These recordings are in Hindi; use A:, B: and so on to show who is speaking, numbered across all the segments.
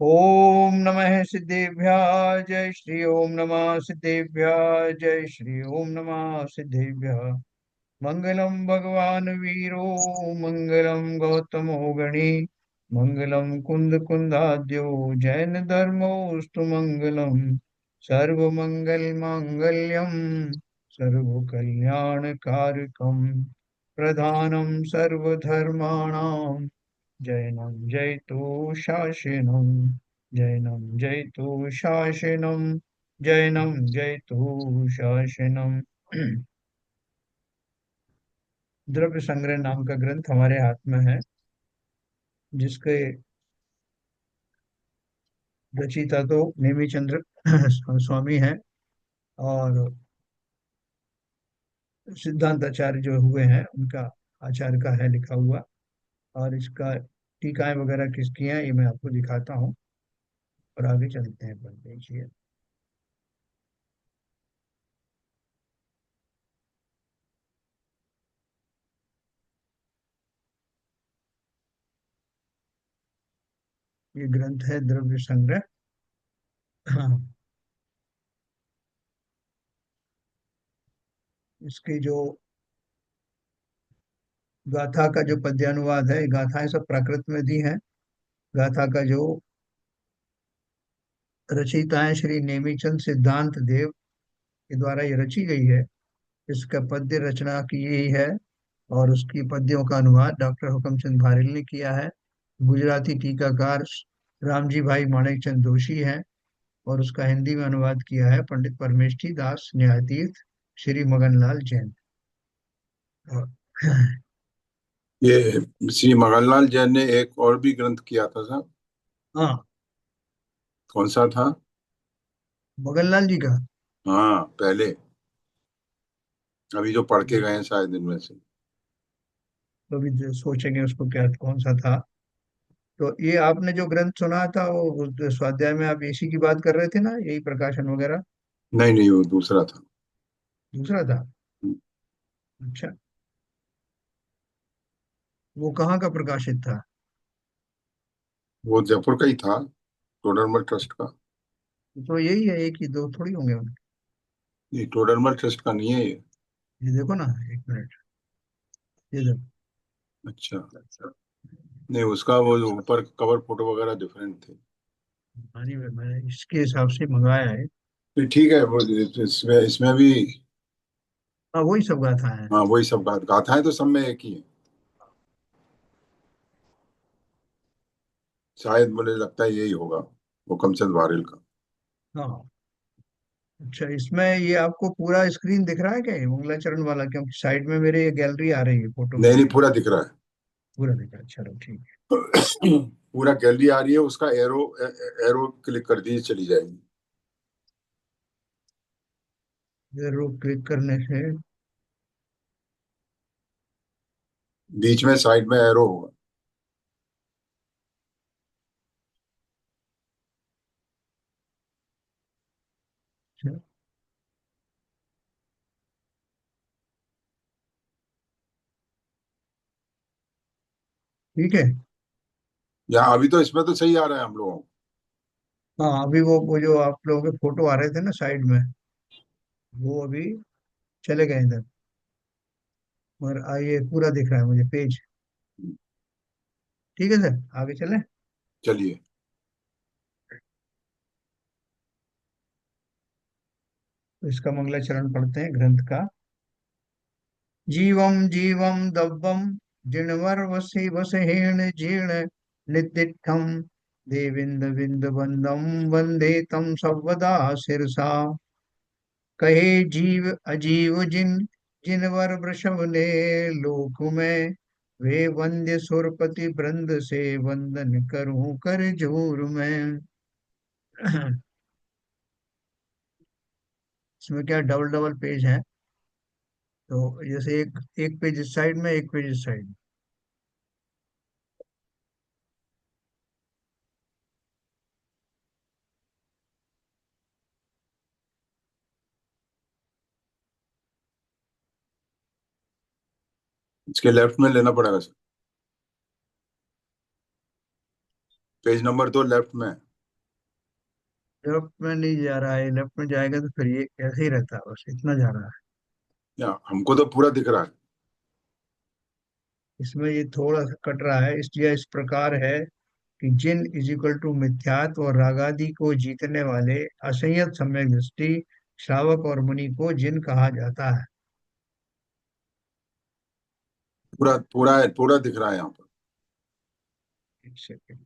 A: ओम नमः सिद्धेभ्यः जय श्री ओम नमः सिद्धेभ्यः जय श्री ओम नमः सिद्धेभ्यः। मंगलम भगवान वीरो मंगलम गौतमो गणी मंगलम कुंद कुंदाद्यो जैन धर्मोस्तु मंगलम सर्व मंगल मांगल्यम सर्व कल्याण कारकम प्रधानम सर्वधर्माणां जैनं जयतु शासनम जैनं जयतु शासनम जैनं जयतु शासनम। द्रव्य संग्रह नाम का ग्रंथ हमारे हाथ में है, जिसके रचयिता तो नेमी चंद्र स्वामी हैं, और सिद्धांताचार्य जो हुए हैं उनका आचार्य का है लिखा हुआ। और इसका टीकाएं वगैरह किसकी हैं ये मैं आपको दिखाता हूँ, और आगे चलते हैं। पर देखिए, ये ग्रंथ है द्रव्य संग्रह। इसकी जो गाथा का जो पद्यानुवाद है, ये गाथाएं सब प्राकृत में दी हैं। गाथा का जो रचयिता है श्री नेमीचंद सिद्धांत देव के द्वारा ये रची गई है। इसका पद्य रचना की यही है, और उसकी पद्यों का अनुवाद डॉक्टर हुकमचंद भारिल ने किया है। गुजराती टीकाकार रामजी भाई माणिक चंद दोषी हैं, और उसका हिंदी में अनुवाद किया है पंडित परमेष्ठी दास न्यायतीर्थ श्री मगनलाल जैन। और
B: ये श्री मगनलाल जैन ने एक और भी ग्रंथ किया था साहब।
A: हाँ,
B: कौन सा था?
A: मगनलाल जी का।
B: हाँ, पहले अभी जो पढ़ के गए हैं शायद इनमें से।
A: तो भी जो सोचेंगे उसको क्या कौन सा था। तो ये आपने जो ग्रंथ सुना था वो उस स्वाध्याय में आप इसी की बात कर रहे थे ना, यही प्रकाशन वगैरह?
B: नहीं नहीं, वो दूसरा था।
A: दूसरा था? अच्छा। वो कहाँ का प्रकाशित था?
B: वो जयपुर का ही था, टोडरमल ट्रस्ट का।
A: तो यही है, एक ही दो थोड़ी होंगे उनके।
B: ये टोडरमल ट्रस्ट का नहीं है ये।
A: ये देखो ना, एक मिनट, ये देखो।
B: अच्छा। नहीं, उसका वो जो ऊपर कवर फोटो वगैरह डिफरेंट थे।
A: हाँ जी, मैंने इसके हिसाब से मंगाया है।
B: नहीं, ठीक है, वो इसमें इसमें भी।
A: हाँ, वही सब गाथा है।
B: हाँ, वही सब गाथाएं तो सब में एक ही है। शायद मुझे लगता है यही होगा, हुकमचंद वारिल का।
A: हाँ। अच्छा, इसमें ये आपको पूरा स्क्रीन दिख रहा है क्या, ये मंगलाचरण वाला? क्योंकि साइड में मेरे ये गैलरी आ रही है फोटो
B: नहीं
A: की।
B: नहीं, पूरा दिख रहा
A: पूरा दिख रहा है, चलो ठीक है।
B: है। पूरा गैलरी आ रही है, उसका एरो एरो क्लिक कर दीजिए, चली जाएगी।
A: ये क्लिक करने से?
B: बीच में साइड में एरो होगा।
A: अच्छा, ठीक है।
B: या अभी तो इसमें तो सही आ रहा है हम लोगों को।
A: हाँ, अभी वो जो आप लोगों के फोटो आ रहे थे ना साइड में, वो अभी चले गए इधर। मगर ये पूरा दिख रहा है मुझे पेज। ठीक है सर, आगे चलें।
B: चलिए।
A: तो इसका मंगलाचरण पढ़ते हैं ग्रंथ का। जीवम जीवम दब्बम जिणवर वसी वसहेण जीर्ण निदिठम देविंद विंद बंदम वंदे तम सर्वदा सिरसा। कहे जीव अजीव जिन जिनवर वृषभ ने लोक में वे वंद्य सुरपति वृंद से वंदन करूं कर जोर में। इसमें क्या डबल डबल पेज है, तो जैसे एक एक पेज इस साइड में, एक पेज इस साइड में।
B: इसके लेफ्ट में लेना पड़ेगा सर। पेज नंबर 2 लेफ्ट में है।
A: लेफ्ट में नहीं जा रहा है, लेफ्ट में जाएगा तो फिर ये ऐसे ही रहता है, बस इतना जा रहा है।
B: या हमको तो पूरा दिख रहा है।
A: इसमें ये थोड़ा सा कट रहा है, इसलिए इस प्रकार है कि जिन इज इक्वल टू मिथ्यात्व और रागादि को जीतने वाले असंयत सम्यक दृष्टि श्रावक और मुनि को जिन कहा जाता है।
B: पूरा पूरा है, पूरा दिख रहा है यहाँ पर।
A: एक सेकेंड।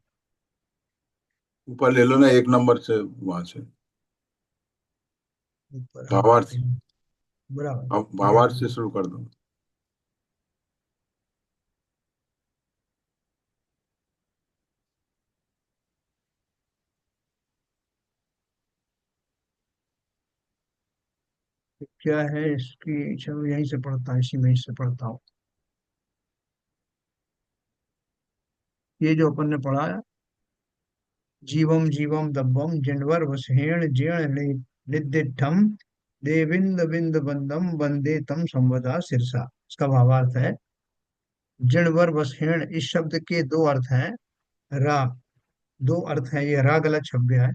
B: ऊपर ले लो ना, एक नंबर से वहां से।
A: ऊपर, हाँ।
B: भावार्थ।
A: बराबर।
B: अब
A: ये आ
B: भावार्थ से
A: गया।
B: शुरू कर दो।
A: तो क्या है इसकी, चलो यहीं से पढ़ता हूँ, इसी में से पढ़ता हूँ। ये जो अपन ने पढ़ा है, जीवम जीवम दब्बम जिणवर वसहेण जीर्ण निदिठम देविंद बिंद बंदम वंदे तम संवदा सिरसा। इसका भावार्थ है, जिणवर वसहेण, इस शब्द के दो अर्थ हैं। रा, दो अर्थ हैं, ये रा गलत शब्द है।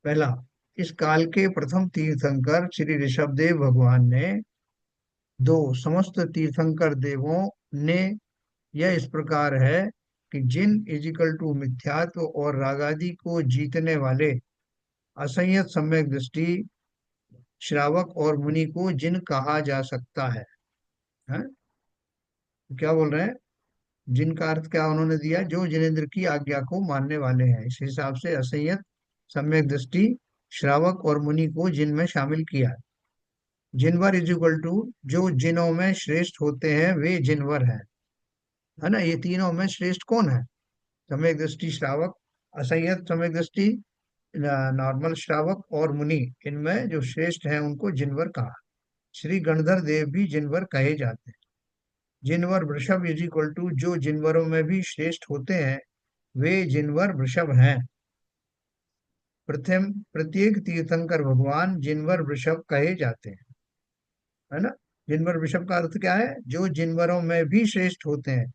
A: पहला, इस काल के प्रथम तीर्थंकर श्री ऋषभदेव भगवान ने, दो, समस्त तीर्थंकर देवों ने। यह इस प्रकार है कि जिन इजिकल टू मिथ्यात्व और रागादि को जीतने वाले असंयत सम्यक दृष्टि श्रावक और मुनि को जिन कहा जा सकता है? तो क्या बोल रहे हैं, जिन का अर्थ क्या उन्होंने दिया, जो जिनेन्द्र की आज्ञा को मानने वाले हैं। इस हिसाब से असंयत सम्यक दृष्टि श्रावक और मुनि को जिन में शामिल किया है। जिनवर इज इक्वल टू, जो जिनों में श्रेष्ठ होते हैं वे जिनवर हैं। है ना, ये तीनों में श्रेष्ठ कौन है? सम्यक दृष्टि श्रावक, असंयत सम्यक दृष्टि नॉर्मल श्रावक, और मुनि। इनमें जो श्रेष्ठ हैं उनको जिनवर कहा। श्री गणधर देव भी जिनवर कहे जाते हैं। जिनवर वृषभ इज इक्वल टू, जो जिनवरों में भी श्रेष्ठ होते हैं वे जिनवर वृषभ हैं। प्रथम, प्रत्येक तीर्थंकर भगवान जिनवर वृषभ कहे जाते हैं। है ना, जिनवर वृषभ का अर्थ क्या है, जो जिनवरों में भी श्रेष्ठ होते हैं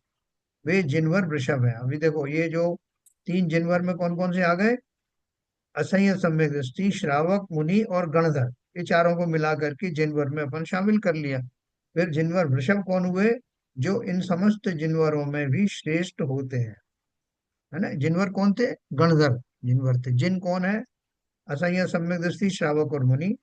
A: वे जिनवर वृषभ हैं। अभी देखो, ये जो तीन जिनवर में कौन कौन से आ गए, असंयत सम्यक दृष्टि श्रावक मुनि और गणधर, ये चारों को मिला करके जिनवर में अपन शामिल कर लिया। फिर जिनवर वृषभ कौन हुए, जो इन समस्त जिनवरों में भी श्रेष्ठ होते हैं। है ना, जिनवर कौन थे, गणधर जिनवर थे। जिन कौन है, असंयत सम्यक दृष्टि श्रावक और मुनि।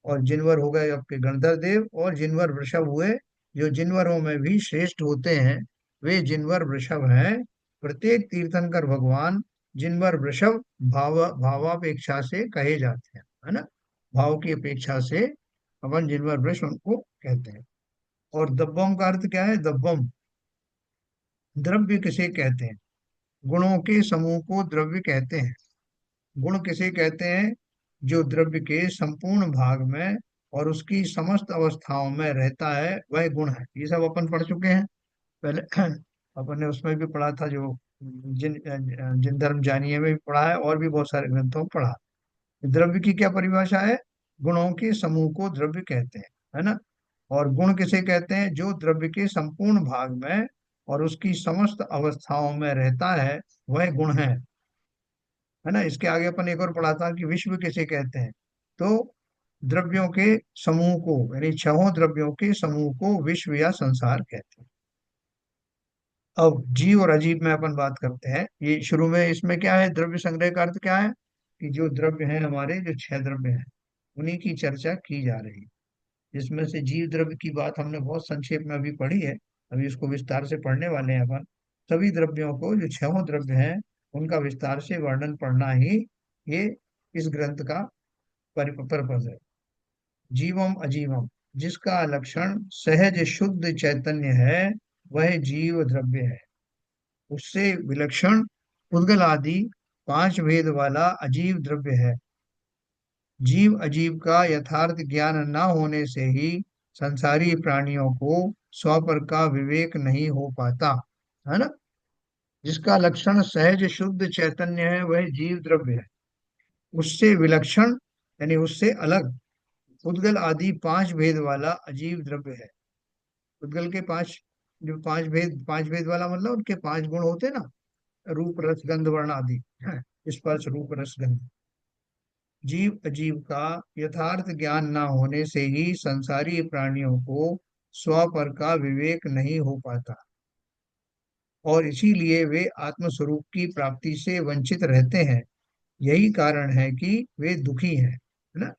A: और जिनवर हो गए आपके गणधर देव, और जिनवर वृषभ हुए, जो जिनवरों में भी श्रेष्ठ होते हैं वे जिनवर वृषभ हैं। प्रत्येक तीर्थंकर भगवान जिनवर वृषभ भावापेक्षा से कहे जाते हैं। है ना, भाव की अपेक्षा से अपन जिनवर वृषभ उनको कहते हैं। और दब्बम का अर्थ क्या है, दब्बम, द्रव्य किसे कहते हैं? गुणों के समूह को द्रव्य कहते हैं। गुण किसे कहते हैं? जो द्रव्य के संपूर्ण भाग में और उसकी समस्त अवस्थाओं में रहता है वह गुण है। ये सब अपन पढ़ चुके हैं पहले। अपन ने उसमें भी पढ़ा था, जो जिन धर्म जानिए में भी पढ़ा है, और भी बहुत सारे ग्रंथों में पढ़ा। द्रव्य की क्या परिभाषा है? गुणों के समूह को द्रव्य कहते हैं। है ना, और गुण किसे कहते हैं? जो द्रव्य के संपूर्ण भाग में और उसकी समस्त अवस्थाओं में रहता है वह गुण है। है ना, इसके आगे अपन एक और पढ़ा था कि विश्व किसे कहते हैं? तो द्रव्यों के समूह को, यानी छहों द्रव्यों के समूह को विश्व या संसार कहते हैं। अब जीव और अजीव में अपन बात करते हैं। ये शुरू में इसमें क्या है, द्रव्य संग्रह का अर्थ क्या है, कि जो द्रव्य हैं हमारे, जो छह द्रव्य हैं उन्हीं की चर्चा की जा रही है। जिसमें से जीव द्रव्य की बात हमने बहुत संक्षेप में अभी पढ़ी है, अभी इसको विस्तार से पढ़ने वाले हैं अपन। सभी द्रव्यों को, जो छहों द्रव्य हैं, उनका विस्तार से वर्णन पढ़ना ही ये इस ग्रंथ का पर्पज है। जीवम अजीवम, जिसका लक्षण सहज शुद्ध चैतन्य है वह जीव द्रव्य है। उससे विलक्षण उद्गल आदि पांच भेद वाला अजीव द्रव्य है। जीव अजीव का यथार्थ ज्ञान न होने से ही संसारी प्राणियों को स्वपर का विवेक नहीं हो पाता। है ना, जिसका लक्षण सहज शुद्ध चैतन्य है वह जीव द्रव्य है। उससे विलक्षण, यानी उससे अलग, उद्गल आदि पांच भेद वाला अजीव द्रव्य है। उद्गल के पांच, जो पांच भेद वाला मतलब उनके पांच गुण होते हैं ना, रूप रस गंध वर्ण आदि है, स्पर्श रूप रस गंध। जीव अजीव का यथार्थ ज्ञान न होने से ही संसारी प्राणियों को स्व पर का विवेक नहीं हो पाता, और इसीलिए वे आत्मस्वरूप की प्राप्ति से वंचित रहते हैं। यही कारण है कि वे दुखी हैं, है ना।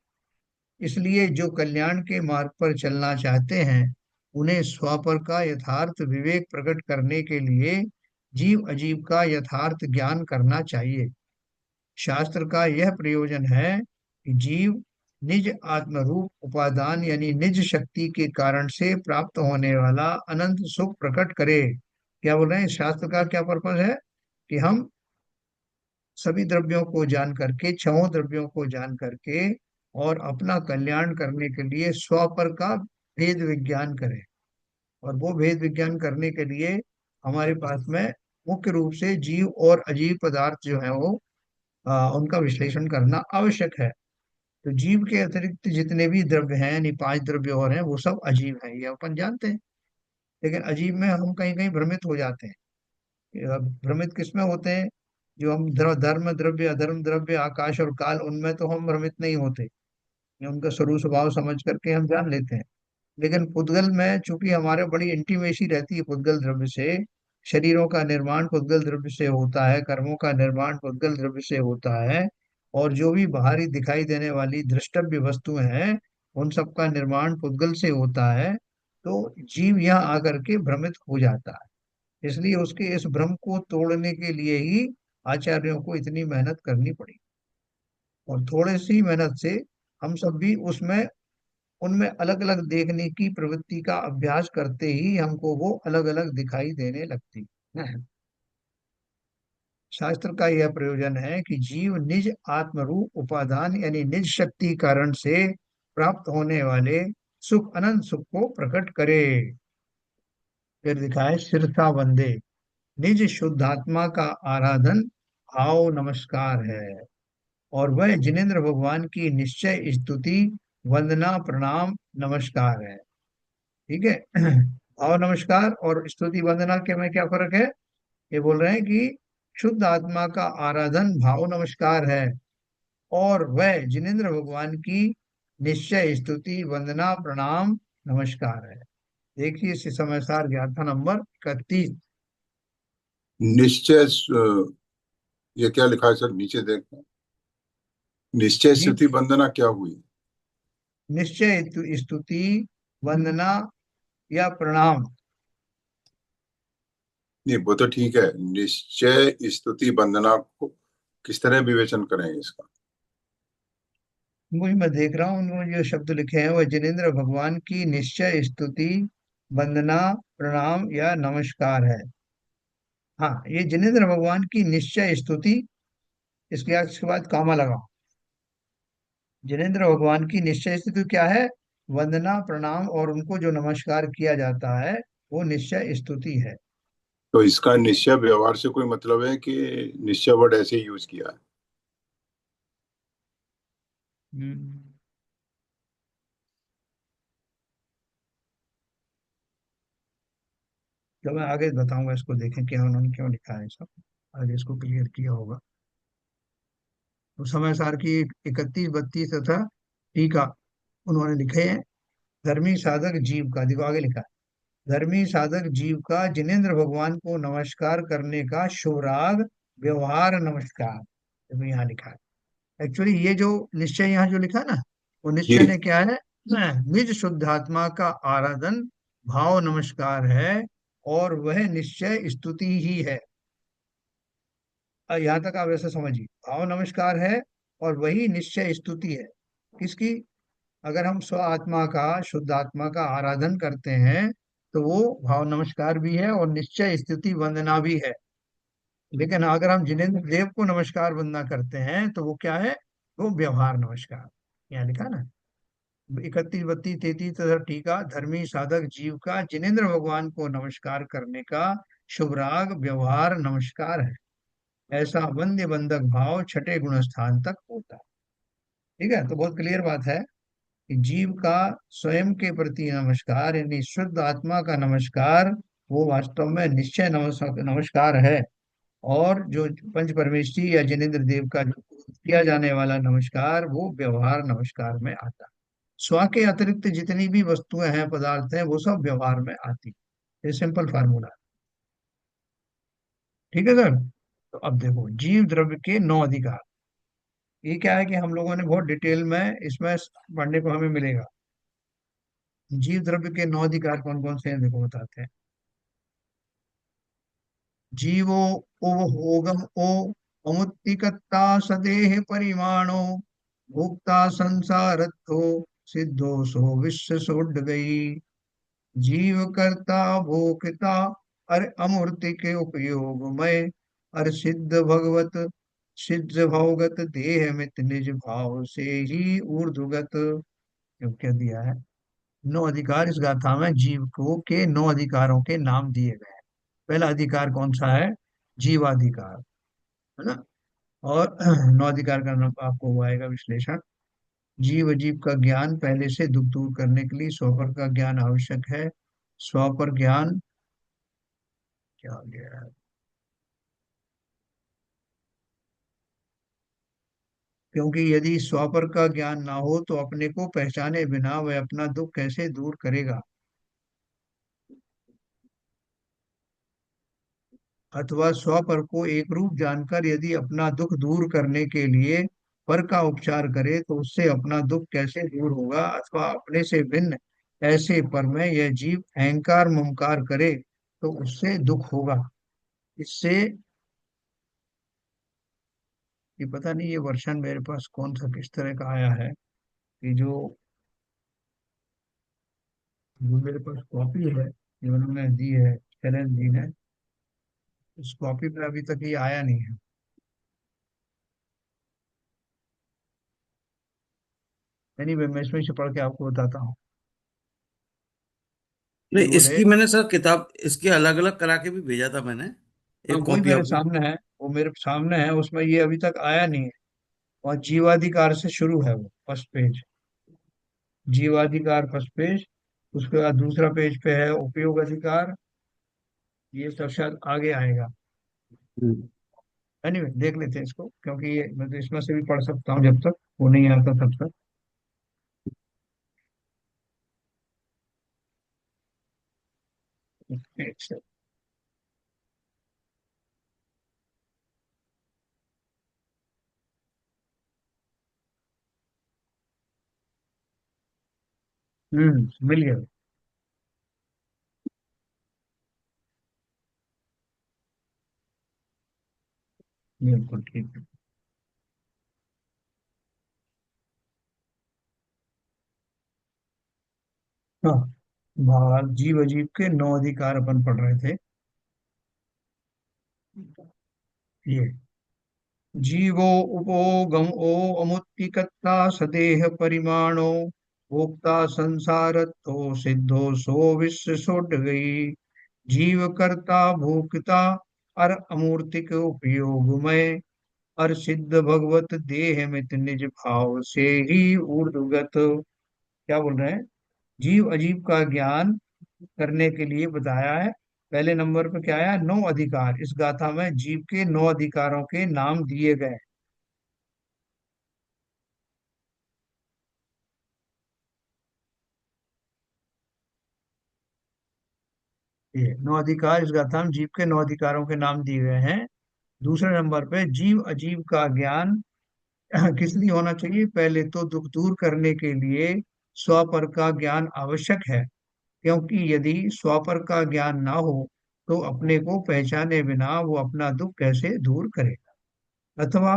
A: इसलिए जो कल्याण के मार्ग पर चलना चाहते हैं, उन्हें स्वपर का यथार्थ विवेक प्रकट करने के लिए जीव अजीव का यथार्थ ज्ञान करना चाहिए। शास्त्र का यह प्रयोजन है कि जीव निज आत्मरूप उपादान यानी निज शक्ति के कारण से प्राप्त होने वाला अनंत सुख प्रकट करे। क्या बोल रहे हैं, शास्त्र का क्या पर्पज है? कि हम सभी द्रव्यों को जान करके, छहों द्रव्यों को जान करके, और अपना कल्याण करने के लिए स्वपर का भेद विज्ञान करें। और वो भेद विज्ञान करने के लिए हमारे पास में मुख्य रूप से जीव और अजीव पदार्थ जो है वो उनका विश्लेषण करना आवश्यक है। तो जीव के अतिरिक्त जितने भी द्रव्य हैं, यानी पांच द्रव्य और हैं, वो सब अजीव हैं, ये अपन जानते हैं। लेकिन अजीब में हम कहीं कहीं भ्रमित हो जाते हैं। भ्रमित किसमें होते हैं? जो हम धर्म द्रव्य, अधर्म द्रव्य, आकाश और काल, उनमें तो हम भ्रमित नहीं होते। ये उनका स्वरूप स्वभाव समझ करके हम जान लेते हैं। लेकिन पुद्गल में चूंकि हमारे बड़ी इंटीमेसी रहती है पुद्गल द्रव्य से, शरीरों का निर्माण पुद्गल द्रव्य से होता है, कर्मों का निर्माण पुद्गल द्रव्य से होता है, और जो भी बाहरी दिखाई देने वाली दृष्टव्य वस्तुएं हैं, उन सब का निर्माण पुद्गल से होता है। तो जीव यहाँ आकर के भ्रमित हो जाता है। इसलिए उसके इस भ्रम को तोड़ने के लिए ही आचार्यों को इतनी मेहनत करनी पड़ी। और थोड़ी सी मेहनत से हम सब भी उसमें, उनमें अलग अलग देखने की प्रवृत्ति का अभ्यास करते ही हमको वो अलग अलग दिखाई देने लगती है। शास्त्र का यह प्रयोजन है कि जीव निज आत्मरूप उपादान यानी निज शक्ति कारण से प्राप्त होने वाले सुख, अनंत सुख को प्रकट करे। फिर दिखाए सिरसा वंदे, निज शुद्धात्मा का आराधन भाव नमस्कार है, और वह जिनेन्द्र भगवान की निश्चय स्तुति वंदना प्रणाम नमस्कार है। ठीक है। भाव नमस्कार और स्तुति वंदना के में क्या फर्क है? ये बोल रहे हैं कि शुद्ध आत्मा का आराधन भाव नमस्कार है, और वह जिनेन्द्र भगवान की निश्चय स्तुति वंदना प्रणाम नमस्कार है। देखिए इस समाचार गाथा नंबर 31।
B: निश्चय ये क्या लिखा है सर, नीचे देखते हैं। निश्चय
A: जी,
B: स्तुति वंदना क्या हुई?
A: निश्चय स्तुति वंदना या प्रणाम।
B: नहीं वो तो ठीक है, निश्चय स्तुति वंदना को किस तरह विवेचन करेंगे इसका?
A: मुझे, मैं देख रहा हूँ उन्होंने जो शब्द लिखे हैं, वह जिनेन्द्र भगवान की निश्चय स्तुति वंदना प्रणाम या नमस्कार है। हाँ, ये जिनेन्द्र भगवान की निश्चय स्तुति, इसके बाद कामा लगाओ। जिनेन्द्र भगवान की निश्चय स्तुति क्या है? वंदना प्रणाम और उनको जो नमस्कार किया जाता है, वो निश्चय स्तुति है।
B: तो इसका निश्चय व्यवहार से कोई मतलब है कि निश्चय वर्ड ऐसे ही यूज किया है?
A: हम्म, तो मैं आगे बताऊंगा, इसको देखें क्या उन्होंने क्यों लिखा है सब, आगे इसको क्लियर किया होगा। तो समय सार की 31 32 तथा टीका उन्होंने लिखे हैं। धर्मी साधक जीव का, देखो आगे लिखा है, धर्मी साधक जीव का जिनेन्द्र भगवान को नमस्कार करने का शुभराग व्यवहार नमस्कार, देखो यहाँ लिखा है। एक्चुअली ये जो निश्चय यहाँ जो लिखा है ना, वो निश्चय
B: जी।
A: ने क्या है? निज शुद्धात्मा का आराधन भाव नमस्कार है, और वह निश्चय स्तुति ही है। यहाँ तक आप ऐसे समझिए, भाव नमस्कार है और वही निश्चय स्तुति है। किसकी? अगर हम स्व आत्मा का, शुद्ध आत्मा का आराधन करते हैं, तो वो भाव नमस्कार भी है और निश्चय स्तुति वंदना भी है। लेकिन अगर हम जिनेन्द्र देव को नमस्कार वंदना करते हैं, तो वो क्या है? वो व्यवहार नमस्कार। यहाँ लिखा ना, 31 32 33 तथा टीका, धर्मी साधक जीव का जिनेन्द्र भगवान को नमस्कार करने का शुभराग व्यवहार नमस्कार है। ऐसा वंद्य बंधक भाव छठे गुण स्थान तक होता है। ठीक है, तो बहुत क्लियर बात है कि जीव का स्वयं के प्रति नमस्कार यानी शुद्ध आत्मा का नमस्कार, वो वास्तव में निश्चय नमस्कार है। और जो पंच परमेष्ठी या जिनेन्द्र देव का जो किया जाने वाला नमस्कार वो व्यवहार नमस्कार में आता है। स्व के अतिरिक्त जितनी भी वस्तुएं हैं, पदार्थ हैं, वो सब व्यवहार में आती है। ये सिंपल फार्मूला है। ठीक है सर। तो अब देखो, जीव द्रव्य के नौ अधिकार। ये क्या है कि हम लोगों ने बहुत डिटेल में इसमें पढ़ने को हमें मिलेगा। जीव द्रव्य के नौ अधिकार कौन कौन से हैं, देखो बताते हैं। जीवो उपभोगम ओ अमुत्तिकत्ता सदेह परिमाणो भोक्ता संसारत्थो सिद्धो सो विश्व सोड गई। जीव कर्ता भोक्ता अर अमूर्ति के उपयोग में अर सिद्ध भगवत सिद्ध भवगत देह मित निज भाव से ही ऊर्ध्वगत। क्यों क्या दिया है? नौ अधिकार इस गाथा में जीव को के नौ अधिकारों के नाम दिए गए हैं। पहला अधिकार कौन सा है? जीवाधिकार, है ना। और नौ अधिकार का नाम आपको वो आएगा विश्लेषण। जीव अजीव का ज्ञान पहले से दुख दूर करने के लिए स्वपर का ज्ञान आवश्यक है। स्वपर ज्ञान क्या आ गया है? क्योंकि यदि स्वपर का ज्ञान ना हो तो अपने को पहचाने बिना वह अपना दुख कैसे दूर करेगा। अथवा स्वपर को एक रूप जानकर यदि अपना दुख दूर करने के लिए पर का उपचार करे तो उससे अपना दुख कैसे दूर होगा। अथवा अपने से भिन्न ऐसे पर में यह जीव अहंकार ममकार करे तो उससे दुख होगा। इससे ये पता नहीं ये वर्षन मेरे पास कौन सा किस तरह का आया है कि जो मेरे पास कॉपी है जो उन्होंने दी है शरण जी ने, उस कॉपी पे अभी तक ये आया नहीं है। एनीवे मैं इसमें से पढ़ के आपको बताता हूँ।
C: नहीं,
A: ये बोले,
C: इसकी मैंने सर किताब इसकी अलग अलग करा के भी भेजा था मैंने,
A: हाँ
C: एक
A: वही
C: कॉपी
A: मेरे
C: आपको।
A: सामने है, वो मेरे सामने है, उसमें ये अभी तक आया नहीं है। और जीवाधिकार से शुरू है वो फर्स्ट पेज। जीवाधिकार फर्स्ट पेज। उसके बाद दूसरा पेज पे है उपयोग अधिकार। ये सब शायद आगे आएगा।
C: हम्म।
A: एनीवे देख लेते हैं इसको, क्योंकि ये मैं तो इसमें से भी पढ़ सकता हूँ जब तक वो नहीं आता तब तक। अच्छा। मिल गया। बिल्कुल ठीक है। हाँ, जीव अजीव के नौ अधिकार अपन पढ़ रहे थे। ये जीवो उपोगम ओ अमुत्तिकत्ता सदेह परिमाणो भोक्ता संसारत्थो सिद्धो सो विश्व सोड गई। जीव करता भोक्ता अर अमूर्तिक उपयोग में अर सिद्ध भगवत देह मित निज भाव से ही ऊर्ध्वगत। क्या बोल रहे हैं? जीव अजीव का ज्ञान करने के लिए बताया है। पहले नंबर पे क्या आया? नौ अधिकार। इस गाथा में जीव के नौ अधिकारों के नाम दिए गए। ये नौ अधिकार इस गाथा में जीव के नौ अधिकारों के नाम दिए गए हैं। दूसरे नंबर पे जीव अजीव का ज्ञान किस लिए होना चाहिए? पहले तो दुख दूर करने के लिए स्वपर का ज्ञान आवश्यक है। क्योंकि यदि स्वपर का ज्ञान ना हो तो अपने को पहचाने बिना वो अपना दुख कैसे दूर करेगा। अथवा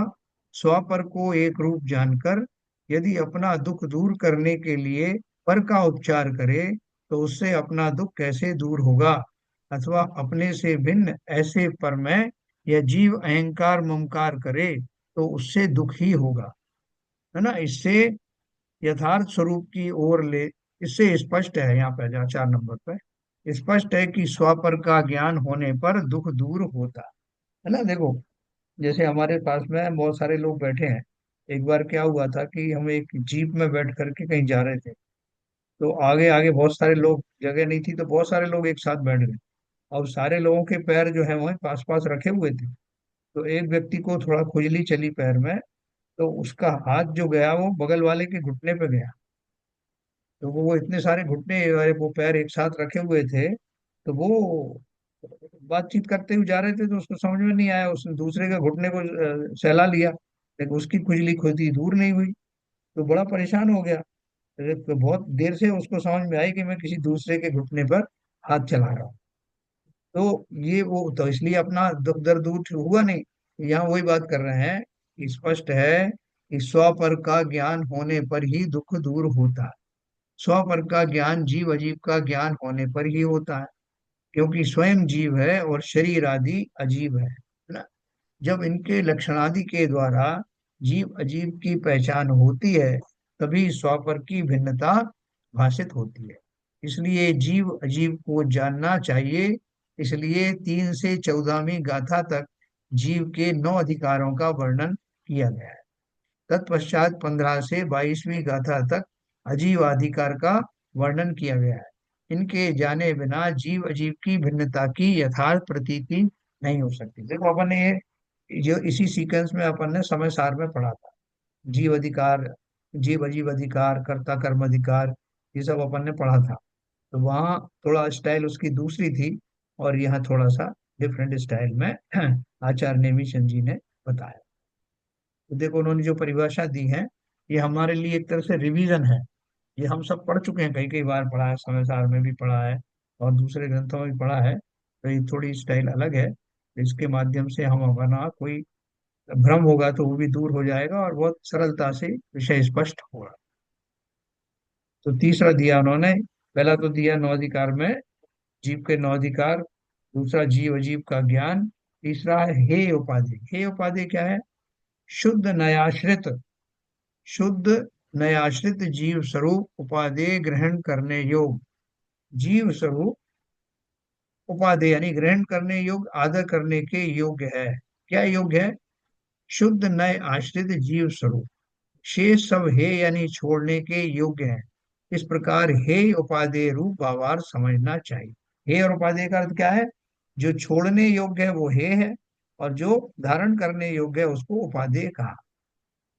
A: स्वपर को एक रूप जानकर यदि अपना दुख दूर करने के लिए पर का उपचार करे तो उससे अपना दुख कैसे दूर होगा। अथवा अपने से भिन्न ऐसे पर में यह जीव अहंकार ममकार करे तो उससे दुख ही होगा, है ना। इससे यथार्थ स्वरूप की ओर ले, इससे स्पष्ट है यहाँ पे जहाँ 4 नंबर पे स्पष्ट है कि स्वपर का ज्ञान होने पर दुख दूर होता है ना। देखो, जैसे हमारे पास में बहुत सारे लोग बैठे हैं। एक बार क्या हुआ था कि हम एक जीप में बैठ करके कहीं जा रहे थे। तो आगे आगे बहुत सारे लोग, जगह नहीं थी तो बहुत सारे लोग एक साथ बैठ गए। अब सारे लोगों के पैर जो है वह पास पास रखे हुए थे। तो एक व्यक्ति को थोड़ा खुजली चली पैर में। तो उसका हाथ जो गया वो बगल वाले के घुटने पे गया। तो वो इतने सारे घुटने वाले वो पैर एक साथ रखे हुए थे, तो वो बातचीत करते हुए जा रहे थे, तो उसको समझ में नहीं आया, उसने दूसरे के घुटने को सहला लिया, लेकिन उसकी खुजली खुदी दूर नहीं हुई। तो बड़ा परेशान हो गया। तो बहुत देर से उसको समझ में आई कि मैं किसी दूसरे के घुटने पर हाथ चला रहा हूँ। तो ये वो तो इसलिए अपना दुख दर्द दूर हुआ नहीं। यहाँ वही बात कर रहे हैं कि स्पष्ट है कि स्व पर का ज्ञान होने पर ही दुख दूर होता है। स्व पर का ज्ञान जीव अजीव का ज्ञान होने पर ही होता है, क्योंकि स्वयं जीव है और शरीर आदि अजीब है ना। जब इनके लक्षणादि के द्वारा जीव अजीव की पहचान होती है, तभी स्वपर की भिन्नता भाषित होती है। इसलिए जीव अजीव को जानना चाहिए। इसलिए 3 से 14वीं गाथा तक जीव के 9 अधिकारों का वर्णन किया गया है। तत्पश्चात 15 से 22वीं गाथा तक अजीवाधिकार का वर्णन किया गया है। इनके जाने बिना जीव अजीव की भिन्नता की यथार्थ प्रतीति नहीं हो सकती। देखो अपन ने ये जो इसी सीक्वेंस में अपन ने समय सार में पढ़ा था, जीव अधिकार, जीव अजीव अधिकार, कर्ता कर्म अधिकार, ये सब अपन ने पढ़ा था। तो वहाँ थोड़ा स्टाइल उसकी दूसरी थी, और यहाँ थोड़ा सा डिफरेंट स्टाइल में आचार्य नेमिचंद जी ने बताया। तो देखो उन्होंने जो परिभाषा दी है, ये हमारे लिए एक तरह से रिवीजन है। ये हम सब पढ़ चुके हैं, कई कई बार पढ़ा है, समय सार में भी पढ़ा है और दूसरे ग्रंथों में भी पढ़ा है। तो ये थोड़ी स्टाइल अलग है। इसके माध्यम से हम अपना कोई भ्रम होगा तो वो भी दूर हो जाएगा और बहुत सरलता से विषय स्पष्ट होगा। तो तीसरा दिया उन्होंने, पहला तो दिया 9 अधिकार में जीव के 9 अधिकार, दूसरा जीव अजीव का ज्ञान, तीसरा है हे उपाधि। हे उपाधि क्या है? शुद्ध नयाश्रित, शुद्ध नयाश्रित जीव स्वरूप उपादेय ग्रहण करने योग, जीव स्वरूप उपादेय यानी ग्रहण करने योग्य, आदर करने के योग्य है। क्या योग्य है? शुद्ध नय आश्रित जीव स्वरूप, शेष सब हे यानी छोड़ने के योग्य है। इस प्रकार हे उपादेय रूप भावार्थ समझना चाहिए। हे और उपादेय का अर्थ क्या है? जो छोड़ने योग्य है वो हे है, और जो धारण करने योग्य है उसको उपादेय कहा।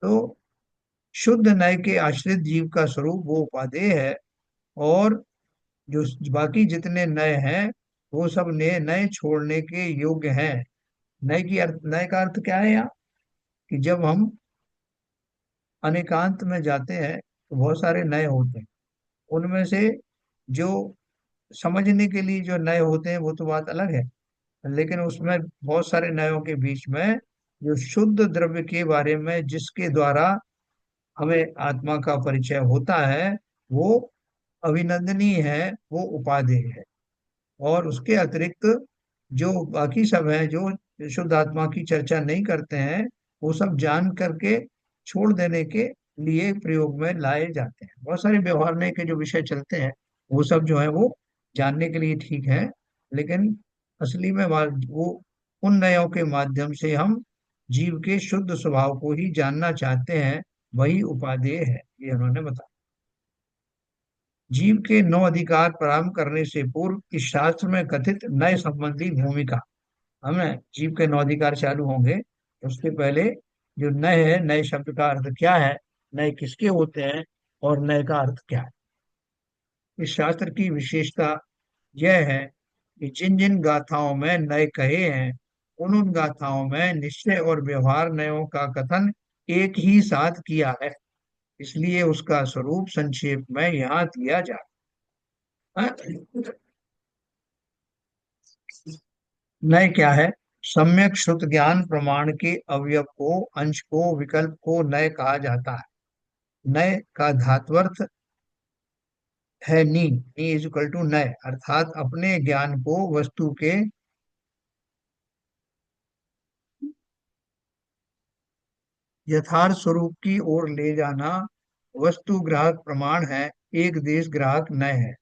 A: तो शुद्ध नय के आश्रित जीव का स्वरूप वो उपादेय है, और जो बाकी जितने नय हैं वो सब नए नए छोड़ने के योग्य हैं। नय की अर्थ, नय का अर्थ क्या है यहाँ? कि जब हम अनेकांत में जाते हैं तो बहुत सारे नए होते हैं। उनमें से जो समझने के लिए जो नए होते हैं वो तो बात अलग है, लेकिन उसमें बहुत सारे नयों के बीच में जो शुद्ध द्रव्य के बारे में जिसके द्वारा हमें आत्मा का परिचय होता है, वो अभिनंदनीय है, वो उपादेय है। और उसके अतिरिक्त जो बाकी सब है, जो शुद्ध आत्मा की चर्चा नहीं करते हैं, वो सब जान करके छोड़ देने के लिए प्रयोग में लाए जाते हैं। बहुत सारे व्यवहार में के जो विषय चलते हैं वो सब जो है वो जानने के लिए ठीक है, लेकिन असली में वो उन नयों के माध्यम से हम जीव के शुद्ध स्वभाव को ही जानना चाहते हैं, वही उपादेय है, ये उन्होंने बताया। जीव के 9 अधिकार प्रारंभ करने से पूर्व इस शास्त्र में कथित नय संबंधी भूमिका, हमें जीव के 9 अधिकार चालू होंगे, उसके पहले जो नय है, नए शब्द का अर्थ क्या है, नए किसके होते हैं, और नय का अर्थ क्या है। इस शास्त्र की विशेषता यह है कि जिन जिन गाथाओं में नए कहे हैं, उन उन गाथाओं में निश्चय और व्यवहार नयों का कथन एक ही साथ किया है। इसलिए उसका स्वरूप संक्षेप में यहाँ दिया जा रहा है। नय क्या है? सम्यक श्रुत ज्ञान प्रमाण के अवयव को, अंश को, विकल्प को नय कहा जाता है। नय का धात्वर्थ है नी, नी इज इक्वल टू नय, अर्थात अपने ज्ञान को वस्तु के यथार्थ स्वरूप की ओर ले जाना। वस्तु ग्राहक प्रमाण है, एक देश ग्राहक नय है।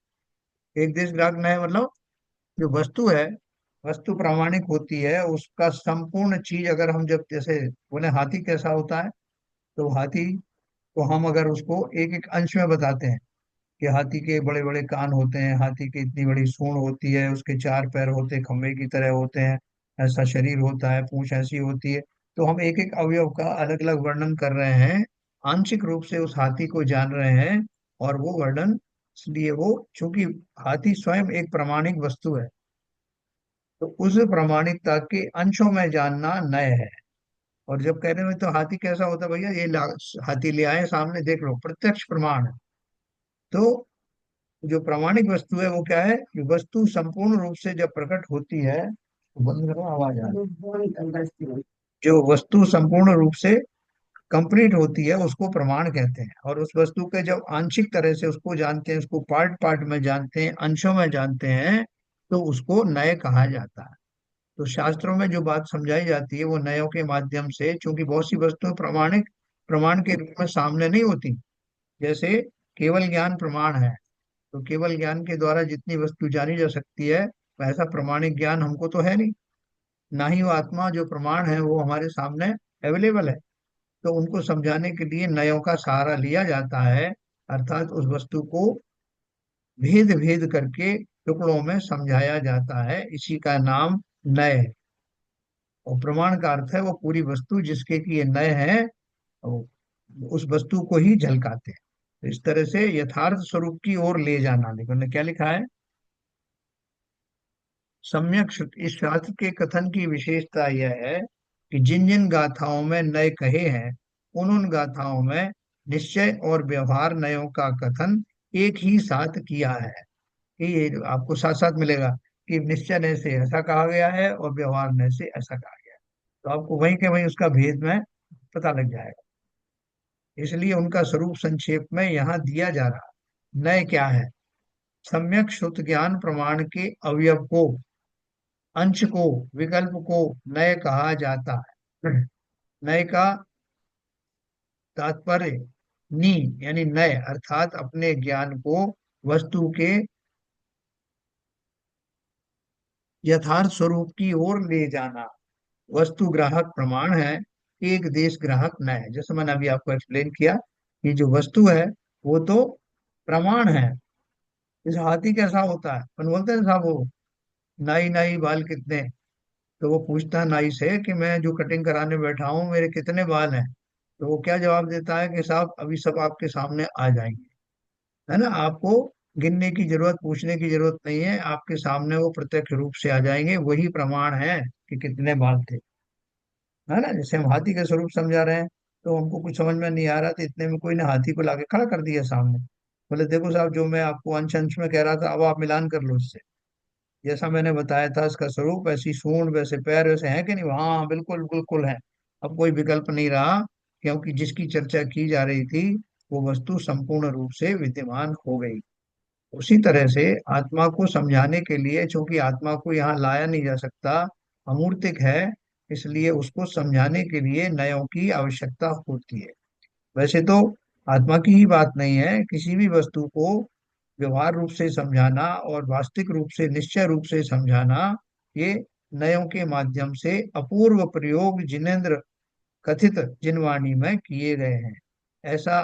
A: एक देश ग्राहक नय मतलब जो वस्तु है, वस्तु प्रामाणिक होती है, उसका संपूर्ण चीज अगर हम जब जैसे बोले हाथी कैसा होता है, तो हाथी को हम अगर उसको एक एक अंश में बताते हैं कि हाथी के बड़े बड़े कान होते हैं, हाथी की इतनी बड़ी सूंड होती है, उसके 4 पैर होते हैं, खंबे की तरह होते हैं, ऐसा शरीर होता है, पूंछ ऐसी होती है। तो हम एक एक अवयव का अलग अलग वर्णन कर रहे हैं, आंशिक रूप से उस हाथी को जान रहे हैं। और वो वर्णन इसलिए वो, चूंकि हाथी स्वयं एक प्रामाणिक वस्तु है, तो उस प्रामाणिकता के अंशों में जानना नय है। और जब कह रहे हैं तो हाथी कैसा होता है भैया, हाथी ले आए सामने देख लो, प्रत्यक्ष प्रमाण है। तो जो प्रामाणिक वस्तु है वो क्या है कि वस्तु संपूर्ण रूप से जब प्रकट होती है, बंद करो आवाज आ रही है। जो वस्तु संपूर्ण रूप से कंप्लीट होती है उसको प्रमाण कहते हैं। और उस वस्तु के जब आंशिक तरह से उसको जानते हैं, उसको पार्ट पार्ट में जानते हैं, अंशों में जानते हैं, तो उसको नय कहा जाता है। तो शास्त्रों में जो बात समझाई जाती है वो नयों के माध्यम से, क्योंकि बहुत सी वस्तुएं प्रमाणिक प्रमाण के रूप में सामने नहीं होती। जैसे केवल ज्ञान प्रमाण है, तो केवल ज्ञान के द्वारा जितनी वस्तु जानी जा सकती है, वैसा प्रमाणिक ज्ञान हमको तो है नहीं। ना ही वो आत्मा जो प्रमाण है वो हमारे सामने अवेलेबल है। तो उनको समझाने के लिए नयों का सहारा लिया जाता है, अर्थात उस वस्तु को भेद भेद करके टुकड़ों में समझाया जाता है, इसी का नाम नय है। और प्रमाण का अर्थ है वो पूरी वस्तु जिसके कि ये नय है, वो उस वस्तु को ही झलकाते हैं। तो इस तरह से यथार्थ स्वरूप की ओर ले जाना, देखो ने क्या लिखा है, सम्यक इस शास्त्र के कथन की विशेषता यह है कि जिन जिन गाथाओं में नय कहे हैं, उन उन गाथाओं में निश्चय और व्यवहार नयों का कथन एक ही साथ किया है। ये आपको साथ साथ मिलेगा कि निश्चय नय से ऐसा कहा गया है और व्यवहार नय से ऐसा कहा गया है। तो आपको वहीं के वहीं उसका भेद में पता लग जाएगा। इसलिए उनका स्वरूप संक्षेप में यहाँ दिया जा रहा। नय क्या है? सम्यक श्रुत ज्ञान प्रमाण के अवयव को, अंश को, विकल्प को नय कहा जाता है। नय का तात्पर्य नी यानी नय, अर्थात अपने ज्ञान को वस्तु के यथार्थ स्वरूप की ओर ले जाना। वस्तु ग्राहक प्रमाण है, एक देश ग्राहक नय है। जैसे मैंने अभी आपको एक्सप्लेन किया कि जो वस्तु है वो तो प्रमाण है। इस हाथी कैसा होता है, अपन बोलते हैं साहब वो नाई नाई बाल कितने, तो वो पूछता है नाई से कि मैं जो कटिंग कराने बैठा हूँ मेरे कितने बाल हैं। तो वो क्या जवाब देता है कि साहब अभी सब आपके सामने आ जाएंगे। है ना, आपको गिनने की जरूरत, पूछने की जरूरत नहीं है, आपके सामने वो प्रत्यक्ष रूप से आ जाएंगे, वही प्रमाण है कि कितने बाल थे। है ना, जैसे हम हाथी का स्वरूप समझा रहे हैं, तो हमको कुछ समझ में नहीं आ रहा, तो इतने में कोई ने हाथी को लाके खड़ा कर दिया सामने। बोले देखो साहब, जो मैं आपको अंश अंश में कह रहा था अब आप मिलान कर लो इससे। जैसा मैंने बताया था इसका स्वरूप, ऐसी सूंड वैसे पैर वैसे है कि नहीं, हाँ बिल्कुल बिल्कुल है। अब कोई विकल्प नहीं रहा, क्योंकि जिसकी चर्चा की जा रही थी वो वस्तु संपूर्ण रूप से विद्यमान हो गई। उसी तरह से आत्मा को समझाने के लिए, चूंकि आत्मा को यहाँ लाया नहीं जा सकता, अमूर्तिक है, इसलिए उसको समझाने के लिए नयों की आवश्यकता होती है। वैसे तो आत्मा की ही बात नहीं है, किसी भी वस्तु को व्यवहार रूप से समझाना और वास्तविक रूप से, निश्चय रूप से समझाना, ये नयों के माध्यम से अपूर्व प्रयोग जिनेन्द्र कथित जिनवाणी में किए गए हैं। ऐसा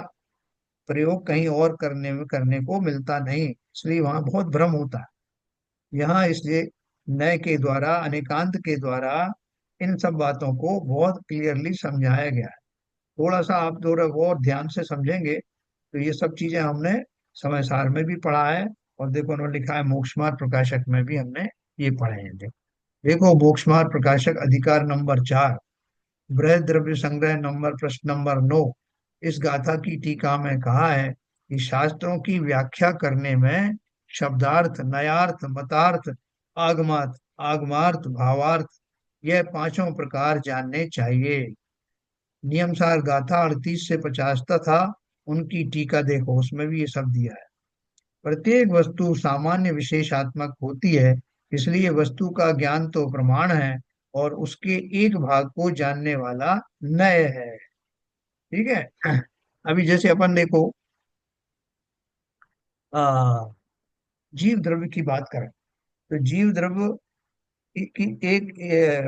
A: प्रयोग कहीं और करने को मिलता नहीं, इसलिए वहां बहुत भ्रम होता है। यहाँ इसलिए नय के द्वारा, अनेकांत के द्वारा इन सब बातों को बहुत क्लियरली समझाया गया है। थोड़ा सा आप थोड़ा और ध्यान से समझेंगे तो ये सब चीजें हमने समय सार में भी पढ़ा है, और देखो उन्होंने लिखा है मोक्ष मार्ग प्रकाशक में भी हमने ये पढ़े हैं। देखो मोक्ष मार्ग प्रकाशक अधिकार नंबर 4, बृहद द्रव्य संग्रह नंबर, प्रश्न नंबर 9, इस गाथा की टीका में कहा है कि शास्त्रों की व्याख्या करने में शब्दार्थ, नयार्थ, मतार्थ, आगमार्थ, आगमार्थ, भावार्थ, यह पांचों प्रकार जानने चाहिए। नियमसार गाथा 38 से 50 तथा उनकी टीका देखो, उसमें भी ये सब दिया है। प्रत्येक वस्तु सामान्य विशेषात्मक होती है, इसलिए वस्तु का ज्ञान तो प्रमाण है और उसके एक भाग को जानने वाला नय है। ठीक है। अभी जैसे अपन देखो, आ, जीव द्रव्य की बात करें, तो जीव द्रव्य की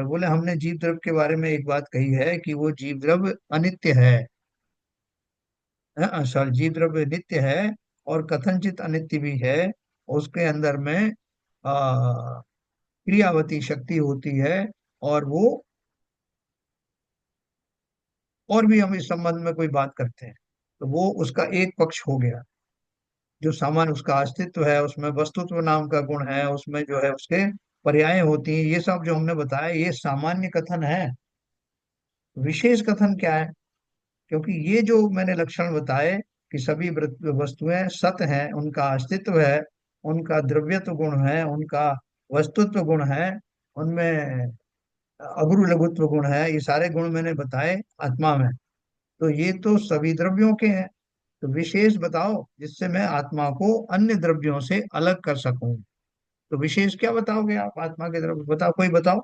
A: बोले हमने जीव द्रव्य के बारे में एक बात कही है कि वो जीव द्रव्य अनित्य है। सॉरी, जीव द्रव्य नित्य है और कथनचित अनित्य भी है। उसके अंदर में आ, क्रियावती शक्ति होती है, और वो और भी हम इस संबंध में कोई बात करते हैं, तो वो उसका एक पक्ष हो गया। जो सामान्य उसका अस्तित्व है, उसमें वस्तुत्व नाम का गुण है, उसमें जो है उसके पर्याय होती हैं, ये सब जो हमने बताया ये सामान्य कथन है। विशेष कथन क्या है? क्योंकि ये जो मैंने लक्षण बताए कि सभी वस्तुएं सत हैं, उनका अस्तित्व है, उनका द्रव्यत्व गुण है, उनका वस्तुत्व गुण है, उनमें अगुरु लघुत्व गुण है, ये सारे गुण मैंने बताए आत्मा में। तो ये तो सभी द्रव्यों के हैं। तो विशेष बताओ जिससे मैं आत्मा को अन्य द्रव्यों से अलग कर सकूं। तो विशेष क्या बताओगे आप आत्मा के द्रव्य? बताओ, कोई बताओ।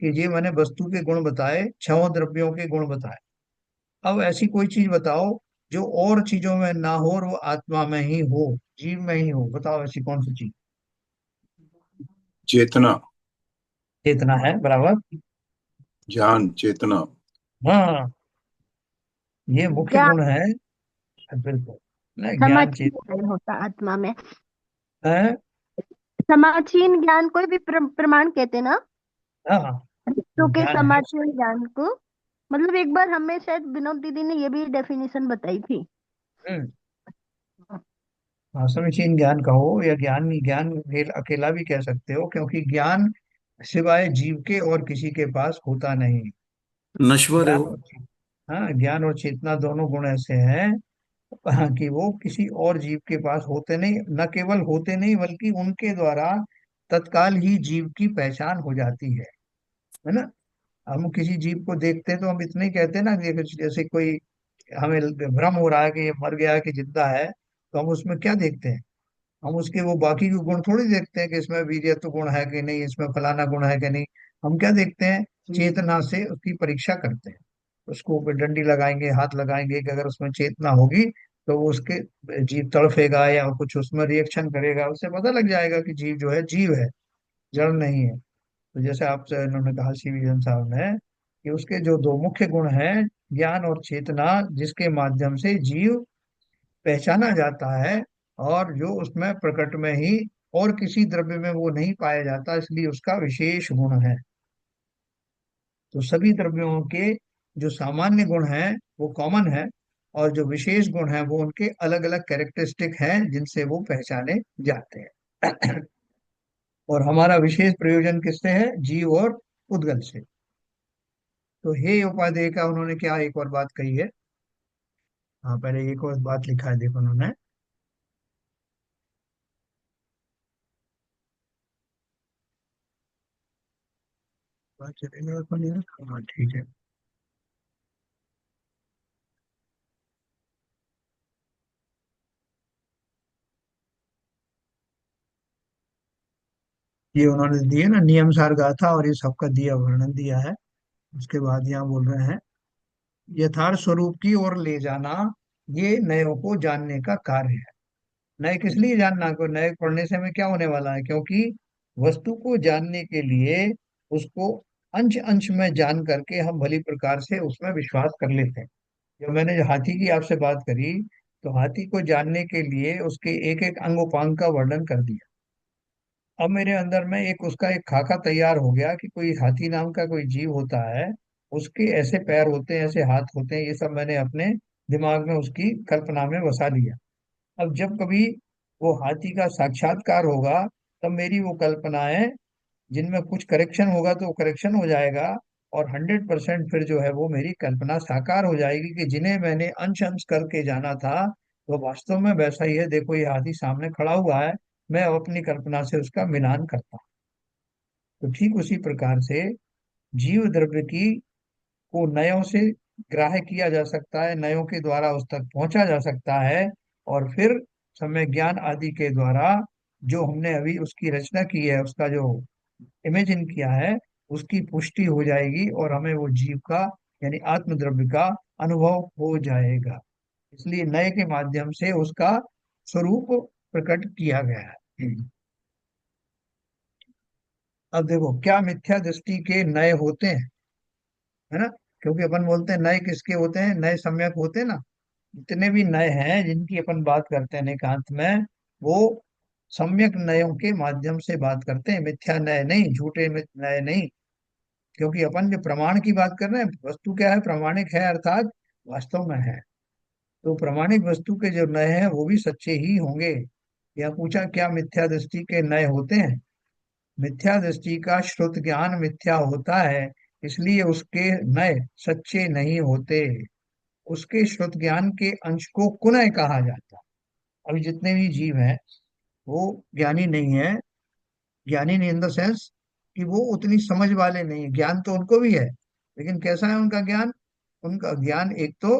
A: कि ये मैंने वस्तु के गुण बताए, छह द्रव्यों के गुण बताए। अब ऐसी कोई चीज बताओ जो और चीजों में ना हो और वो आत्मा में ही हो, जीव में ही हो। बताओ ऐसी कौन सी चीज?
B: चेतना।
A: चेतना है, बराबर।
B: ज्ञान चेतना।
A: हाँ, ये मुख्य
D: ज्ञान
A: गुण है। बिल्कुल। ना, ज्ञान
D: समाचीन
A: चेतना
D: ज्ञान होता आत्मा में।
A: है।
D: समाचीन ज्ञान कोई भी प्रमाण कहते हैं ना,
A: हाँ,
D: तो के
A: ज्ञान है।
D: समाचीन ज्ञान को। मतलब एक बार हमें शायद विनोद दीदी ने ये भी डेफिनेशन बताई थी।
A: हम्म। हाँ, समीचीन ज्ञान कहो या ज्ञान, ज्ञान अकेला भी कह सकते हो, क्योंकि ज्ञान सिवाय जीव के और किसी के पास होता नहीं।
C: नश्वर है
A: ज्ञान
C: वो।
A: और हाँ, ज्ञान और चेतना दोनों गुण ऐसे हैं, हाँ, कि वो किसी और जीव के पास होते नहीं। न केवल होते नहीं बल्कि उनके द्वारा तत्काल ही जीव की पहचान हो जाती है ना। हम किसी जीव को देखते हैं तो हम इतना ही कहते हैं ना कि जैसे कोई हमें भ्रम हो रहा है कि ये मर गया है कि जिंदा है, तो हम उसमें क्या देखते हैं? हम उसके वो बाकी के गुण थोड़ी देखते हैं कि इसमें वीर्यत्व गुण है कि नहीं, इसमें फलाना गुण है कि नहीं। हम क्या देखते हैं? चेतना से उसकी परीक्षा करते हैं। उसको ऊपर डंडी लगाएंगे, हाथ लगाएंगे कि अगर उसमें चेतना होगी तो वो उसके जीव तड़फेगा या कुछ उसमें रिएक्शन करेगा, उससे पता लग जाएगा कि जीव जो है जीव है, जड़ नहीं है। तो जैसे आपसे इन्होंने कहा सी विजन साहब ने कि उसके जो दो मुख्य गुण हैं, ज्ञान और चेतना, जिसके माध्यम से जीव पहचाना जाता है, और जो उसमें प्रकृति में ही और किसी द्रव्य में वो नहीं पाया जाता, इसलिए उसका विशेष गुण है। तो सभी द्रव्यों के जो सामान्य गुण हैं वो कॉमन है, और जो विशेष गुण हैं वो उनके अलग अलग कैरेक्टरिस्टिक हैं जिनसे वो पहचाने जाते हैं। और हमारा विशेष प्रयोजन किससे है? जीव और उद्गल से। तो हे उपादेय का उन्होंने क्या एक और बात कही है? हाँ, पहले एक और बात लिखा है, देखो उन्होंने। बात चलेगा अपन यार? हाँ, ठीक है। ये उन्होंने दिए ना नियम सार गाथा, और ये सबका दिया वर्णन दिया है। उसके बाद यहाँ बोल रहे हैं, यथार्थ स्वरूप की ओर ले जाना ये नयों को जानने का कार्य है। नए किस लिए जानना? को नए पढ़ने से हमें क्या होने वाला है? क्योंकि वस्तु को जानने के लिए उसको अंश अंश में जान करके हम भली प्रकार से उसमें विश्वास कर लेते हैं। जब मैंने जो हाथी की आपसे बात करी, तो हाथी को जानने के लिए उसके एक एक अंग उपांग का वर्णन कर दिया। अब मेरे अंदर में एक उसका एक खाका तैयार हो गया कि कोई हाथी नाम का कोई जीव होता है, उसके ऐसे पैर होते हैं, ऐसे हाथ होते हैं, ये सब मैंने अपने दिमाग में उसकी कल्पना में बसा लिया। अब जब कभी वो हाथी का साक्षात्कार होगा, तब मेरी वो कल्पनाएं जिनमें कुछ करेक्शन होगा तो करेक्शन हो जाएगा, और 100% फिर जो है वो मेरी कल्पना साकार हो जाएगी कि जिन्हें मैंने अंश अंश करके जाना था वो वास्तव में वैसा ही है। देखो ये हाथी सामने खड़ा हुआ है, मैं अब अपनी कल्पना से उसका मिलान करता हूँ। तो ठीक उसी प्रकार से जीव द्रव्य की को नयों से ग्राह्य किया जा सकता है, नयों के द्वारा उस तक पहुंचा जा सकता है, और फिर समय ज्ञान आदि के द्वारा जो हमने अभी उसकी रचना की है, उसका जो इमेजिन किया है, उसकी पुष्टि हो जाएगी और हमें वो जीव का यानी आत्म द्रव्य का अनुभव हो जाएगा। इसलिए नए के माध्यम से उसका स्वरूप प्रकट किया गया है। अब देखो क्या मिथ्या दृष्टि के नए होते हैं, है ना। क्योंकि अपन बोलते हैं नए किसके होते हैं? नए सम्यक होते हैं ना। जितने भी नए हैं जिनकी अपन बात करते हैं एकांत में, वो सम्यक नयों के माध्यम से बात करते हैं, मिथ्या नए नहीं, झूठे नए नहीं। क्योंकि अपन जो प्रमाण की बात कर रहे हैं, वस्तु क्या है, प्रामाणिक है अर्थात वास्तव में है। तो प्रामाणिक वस्तु के जो नए हैं वो भी सच्चे ही होंगे। या पूछा क्या मिथ्या दृष्टि के नए होते हैं? मिथ्या दृष्टि का श्रुत ज्ञान मिथ्या होता है, इसलिए उसके नए सच्चे नहीं होते। उसके श्रुत ज्ञान के अंश को कुनय कहा जाता है। अभी जितने भी जीव हैं वो ज्ञानी नहीं है। ज्ञानी नहीं इन द सेंस कि वो उतनी समझ वाले नहीं है, ज्ञान तो उनको भी है, लेकिन कैसा है उनका ज्ञान? उनका ज्ञान एक तो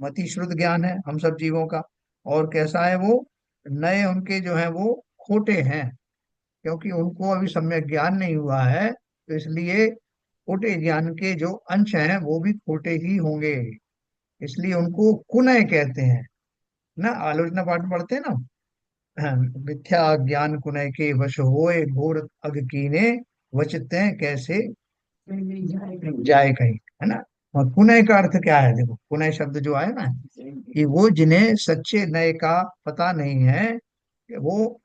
A: मति श्रुत ज्ञान है हम सब जीवों का, और कैसा है वो, नए उनके जो है वो खोटे हैं, क्योंकि उनको अभी सम्यक ज्ञान नहीं हुआ है, तो इसलिए खोटे ज्ञान के जो अंश हैं वो भी खोटे ही होंगे। इसलिए उनको कुनय कहते हैं ना। आलोचना पाठ पढ़ते हैं ना, मिथ्या ज्ञान कुनय के वश होए घोर अग कीने, वचते कैसे जाए कहीं, है ना। और पुनः का अर्थ क्या है? देखो पुनः शब्द जो आया ना, कि वो जिन्हें सच्चे नए का पता नहीं है, कि वो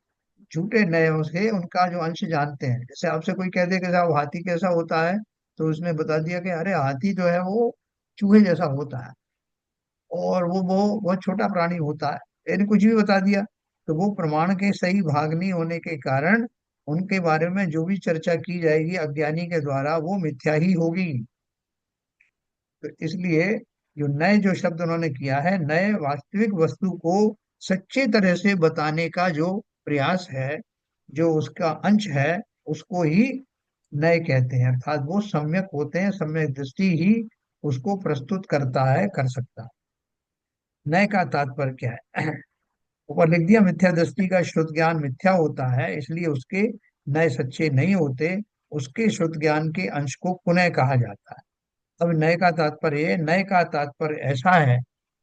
A: झूठे नयों से उनका जो अंश जानते हैं। जैसे आपसे कोई कह दे कि साहब हाथी कैसा होता है, तो उसने बता दिया कि अरे हाथी जो है वो चूहे जैसा होता है, और वो बहुत छोटा प्राणी होता है, यानी कुछ भी बता दिया। तो वो प्रमाण के सही भाग नहीं होने के कारण उनके बारे में जो भी चर्चा की जाएगी अज्ञानी के द्वारा वो मिथ्या ही होगी। तो इसलिए जो नए जो शब्द उन्होंने किया है, नए वास्तविक वस्तु को सच्चे तरह से बताने का जो प्रयास है, जो उसका अंश है, उसको ही नए कहते हैं। अर्थात वो सम्यक होते हैं, सम्यक दृष्टि ही उसको प्रस्तुत करता है, कर सकता है। नए का तात्पर्य क्या है? ऊपर लिख दिया, मिथ्या दृष्टि का श्रुत ज्ञान मिथ्या होता है, इसलिए उसके नए सच्चे नहीं होते। उसके श्रुत ज्ञान के अंश को पुनः कहा जाता है। अब नए का तात्पर्य, नए का तात्पर्य ऐसा है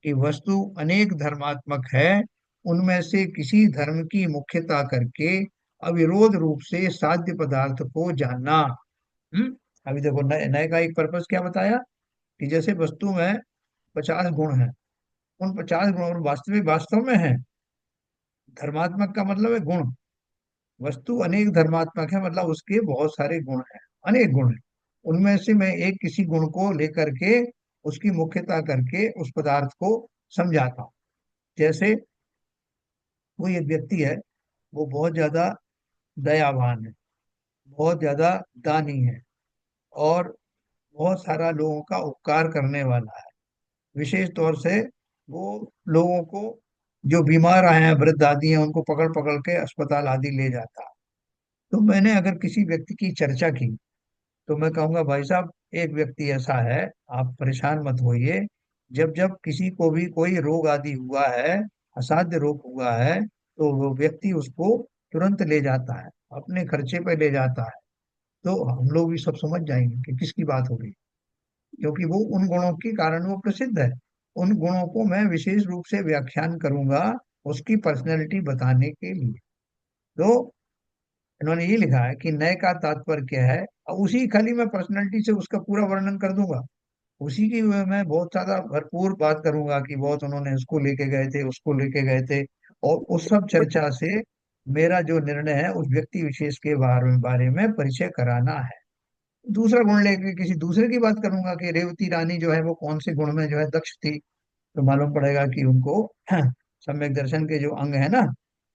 A: कि वस्तु अनेक धर्मात्मक है, उनमें से किसी धर्म की मुख्यता करके अविरोध रूप से साध्य पदार्थ को जानना। अभी देखो नए नए का एक पर्पस क्या बताया, कि जैसे वस्तु में 50 गुण हैं, उन 50 गुण वास्तविक वास्तव में है। धर्मात्मक का मतलब है गुण। वस्तु अनेक धर्मात्मक है मतलब उसके बहुत सारे गुण हैं, अनेक गुण हैं। उनमें से मैं एक किसी गुण को लेकर के उसकी मुख्यता करके उस पदार्थ को समझाता हूँ। जैसे कोई एक व्यक्ति है, वो बहुत ज्यादा दयावान है, बहुत ज्यादा दानी है, और बहुत सारा लोगों का उपकार करने वाला है। विशेष तौर से वो लोगों को, जो बीमार आए हैं, वृद्ध आदि हैं, उनको पकड़ पकड़ के अस्पताल आदि ले जाता है। तो मैंने अगर किसी व्यक्ति की चर्चा की, तो मैं कहूंगा भाई साहब एक व्यक्ति ऐसा है, आप परेशान मत होइए। जब जब किसी को भी कोई रोग आदि हुआ है, असाध्य रोग हुआ है, तो वो व्यक्ति उसको तुरंत ले जाता है, अपने खर्चे पे ले जाता है। तो हम लोग भी सब समझ जाएंगे कि किसकी बात हो रही है, क्योंकि वो उन गुणों के कारण वो प्रसिद्ध है। उन गुणों को मैं विशेष रूप से व्याख्यान करूंगा उसकी पर्सनैलिटी बताने के लिए। तो इन्होंने ये लिखा है कि नए का तात्पर्य क्या है, और उसी खाली मैं पर्सनैलिटी से उसका पूरा वर्णन कर दूंगा। उसी की मैं बहुत ज्यादा भरपूर बात करूंगा कि बहुत उन्होंने इसको लेके गए थे, उसको लेके गए थे, और उस सब चर्चा से मेरा जो निर्णय है उस व्यक्ति विशेष के बारे में परिचय कराना है। दूसरा गुण लेके किसी दूसरे की बात करूंगा कि रेवती रानी जो है वो कौन से गुण में जो है दक्ष थी, तो मालूम पड़ेगा कि उनको सम्यक दर्शन के जो अंग है ना,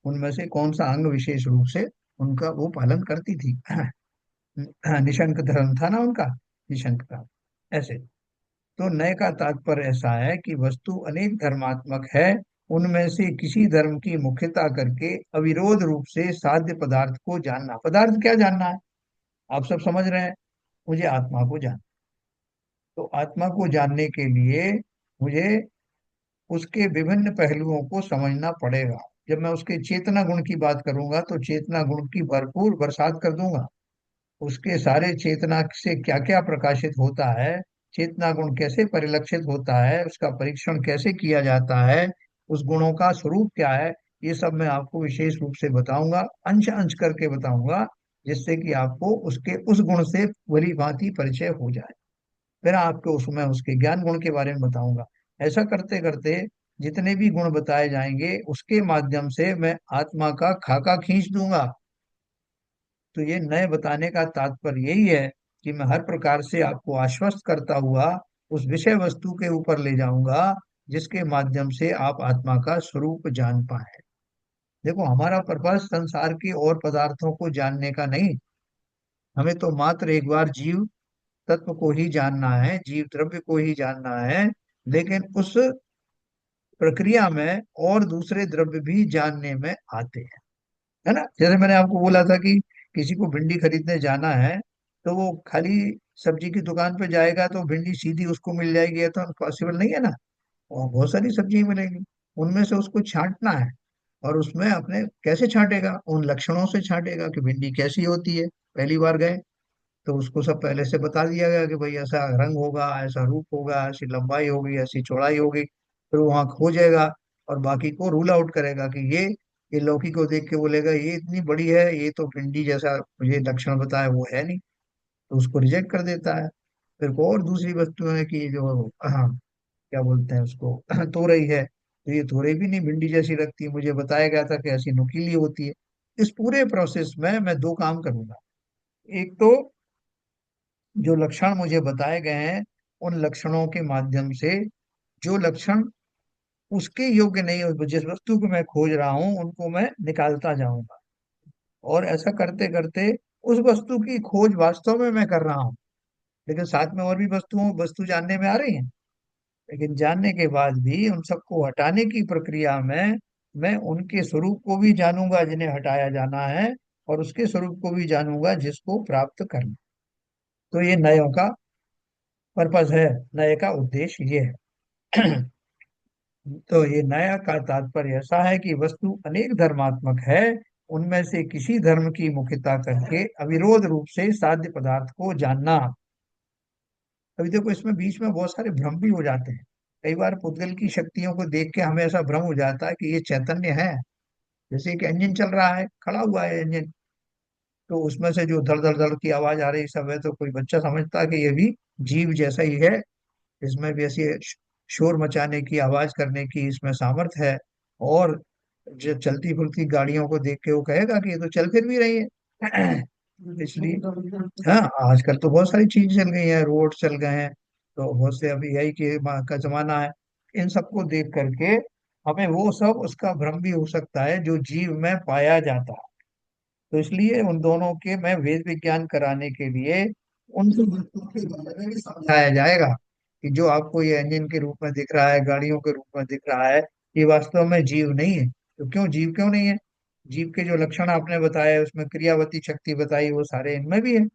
A: उनमें से कौन सा अंग विशेष रूप से उनका वो पालन करती थी। निशंक धर्म था ना उनका, निशंक का। ऐसे तो नय का तात्पर्य ऐसा है कि वस्तु अनेक धर्मात्मक है, उनमें से किसी धर्म की मुख्यता करके अविरोध रूप से साध्य पदार्थ को जानना। पदार्थ क्या जानना है, आप सब समझ रहे हैं, मुझे आत्मा को जानना। तो आत्मा को जानने के लिए मुझे उसके विभिन्न पहलुओं को समझना पड़ेगा। जब मैं उसके चेतना गुण की बात करूंगा तो चेतना गुण की भरपूर बरसात कर दूंगा। उसके सारे चेतना से क्या क्या प्रकाशित होता है, चेतना गुण कैसे परिलक्षित होता है, उसका परीक्षण कैसे किया जाता है, उस गुणों का स्वरूप क्या है, ये सब मैं आपको विशेष रूप से बताऊंगा, अंश अंश करके बताऊंगा, जिससे कि आपको उसके उस गुण से भली भांति परिचय हो जाए। फिर आपको उसमें उसके ज्ञान गुण के बारे में बताऊंगा। ऐसा करते करते जितने भी गुण बताए जाएंगे उसके माध्यम से मैं आत्मा का खाका खींच दूंगा। तो ये नए बताने का तात्पर्य यही है कि मैं हर प्रकार से आपको आश्वस्त करता हुआ उस विषय वस्तु के ऊपर ले जाऊंगा जिसके माध्यम से आप आत्मा का स्वरूप जान पाए। देखो, हमारा पर्पस संसार के और पदार्थों को जानने का नहीं, हमें तो मात्र एक बार जीव तत्व को ही जानना है, जीव द्रव्य को ही जानना है। लेकिन उस प्रक्रिया में और दूसरे द्रव्य भी जानने में आते हैं, है ना। जैसे मैंने आपको बोला था कि किसी को भिंडी खरीदने जाना है, तो वो खाली सब्जी की दुकान पे जाएगा तो भिंडी सीधी उसको मिल जाएगी, ये तो पॉसिबल नहीं है ना। और बहुत सारी सब्जी मिलेगी, उनमें से उसको छांटना है। और उसमें अपने कैसे छांटेगा, उन लक्षणों से छांटेगा कि भिंडी कैसी होती है। पहली बार गए तो उसको सब पहले से बता दिया गया कि भाई ऐसा रंग होगा, ऐसा रूप होगा, ऐसी लंबाई होगी, ऐसी चौड़ाई होगी। फिर वो वहां खोजेगा और बाकी को रूल आउट करेगा कि ये लौकी को देख के बोलेगा ये इतनी बड़ी है, ये तो भिंडी जैसा मुझे लक्षण बताया वो है नहीं, तो उसको रिजेक्ट कर देता है। फिर को और दूसरी वस्तुएं कि जो क्या बोलते हैं उसको तोरई है, तो ये तोरई भी नहीं भिंडी जैसी लगती है, मुझे बताया गया था कि ऐसी नुकीली होती है। इस पूरे प्रोसेस में मैं दो काम करूंगा। एक तो जो लक्षण मुझे बताए गए हैं, उन लक्षणों के माध्यम से जो लक्षण उसके योग्य नहीं हो, जिस वस्तु को मैं खोज रहा हूं उनको मैं निकालता जाऊंगा। और ऐसा करते करते उस वस्तु की खोज वास्तव में मैं कर रहा हूँ, लेकिन साथ में और भी वस्तु जानने में आ रही हैं। लेकिन जानने के बाद भी उन सबको हटाने की प्रक्रिया में मैं उनके स्वरूप को भी जानूंगा जिन्हें हटाया जाना है, और उसके स्वरूप को भी जानूंगा जिसको प्राप्त करना। तो ये नयों का पर्पस है, नए का उद्देश्य ये है। तो ये नया का तात्पर्य ऐसा है कि वस्तु अनेक धर्मात्मक है, उनमें से किसी धर्म की मुख्यता करके अविरोध रूप से साध्य पदार्थ को जानना। अभी देखो, इसमें बीच में बहुत सारे भ्रम भी हो जाते हैं। कई बार पुद्गल की शक्तियों को देख के हमें ऐसा भ्रम हो जाता है कि ये चैतन्य है। जैसे कि इंजन चल रहा है, खड़ा हुआ है इंजन, तो उसमें से जो धड़ धड़ धड़ की आवाज आ रही सब है, तो कोई बच्चा समझता है कि ये भी जीव जैसा ही है, इसमें भी ऐसी शोर मचाने की, आवाज करने की इसमें सामर्थ्य है। और जो चलती फिरती गाड़ियों को देख के वो कहेगा कि ये तो चल फिर भी रही है। इसलिए हाँ, आजकल तो बहुत सारी चीज चल गई है, रोड चल गए हैं, तो बहुत से अभी यही के का जमाना है। इन सबको देख करके हमें वो सब उसका भ्रम भी हो सकता है जो जीव में पाया जाता है। तो इसलिए उन दोनों के मैं वेद विज्ञान कराने के लिए उन सब वस्तुओं के बारे में भी समझाया जाएगा कि जो आपको ये इंजन के रूप में दिख रहा है, गाड़ियों के रूप में दिख रहा है, ये वास्तव में जीव नहीं है। तो क्यों जीव क्यों नहीं है? जीव के जो लक्षण आपने बताए, उसमें क्रियावती शक्ति बताई, वो सारे इनमें भी है।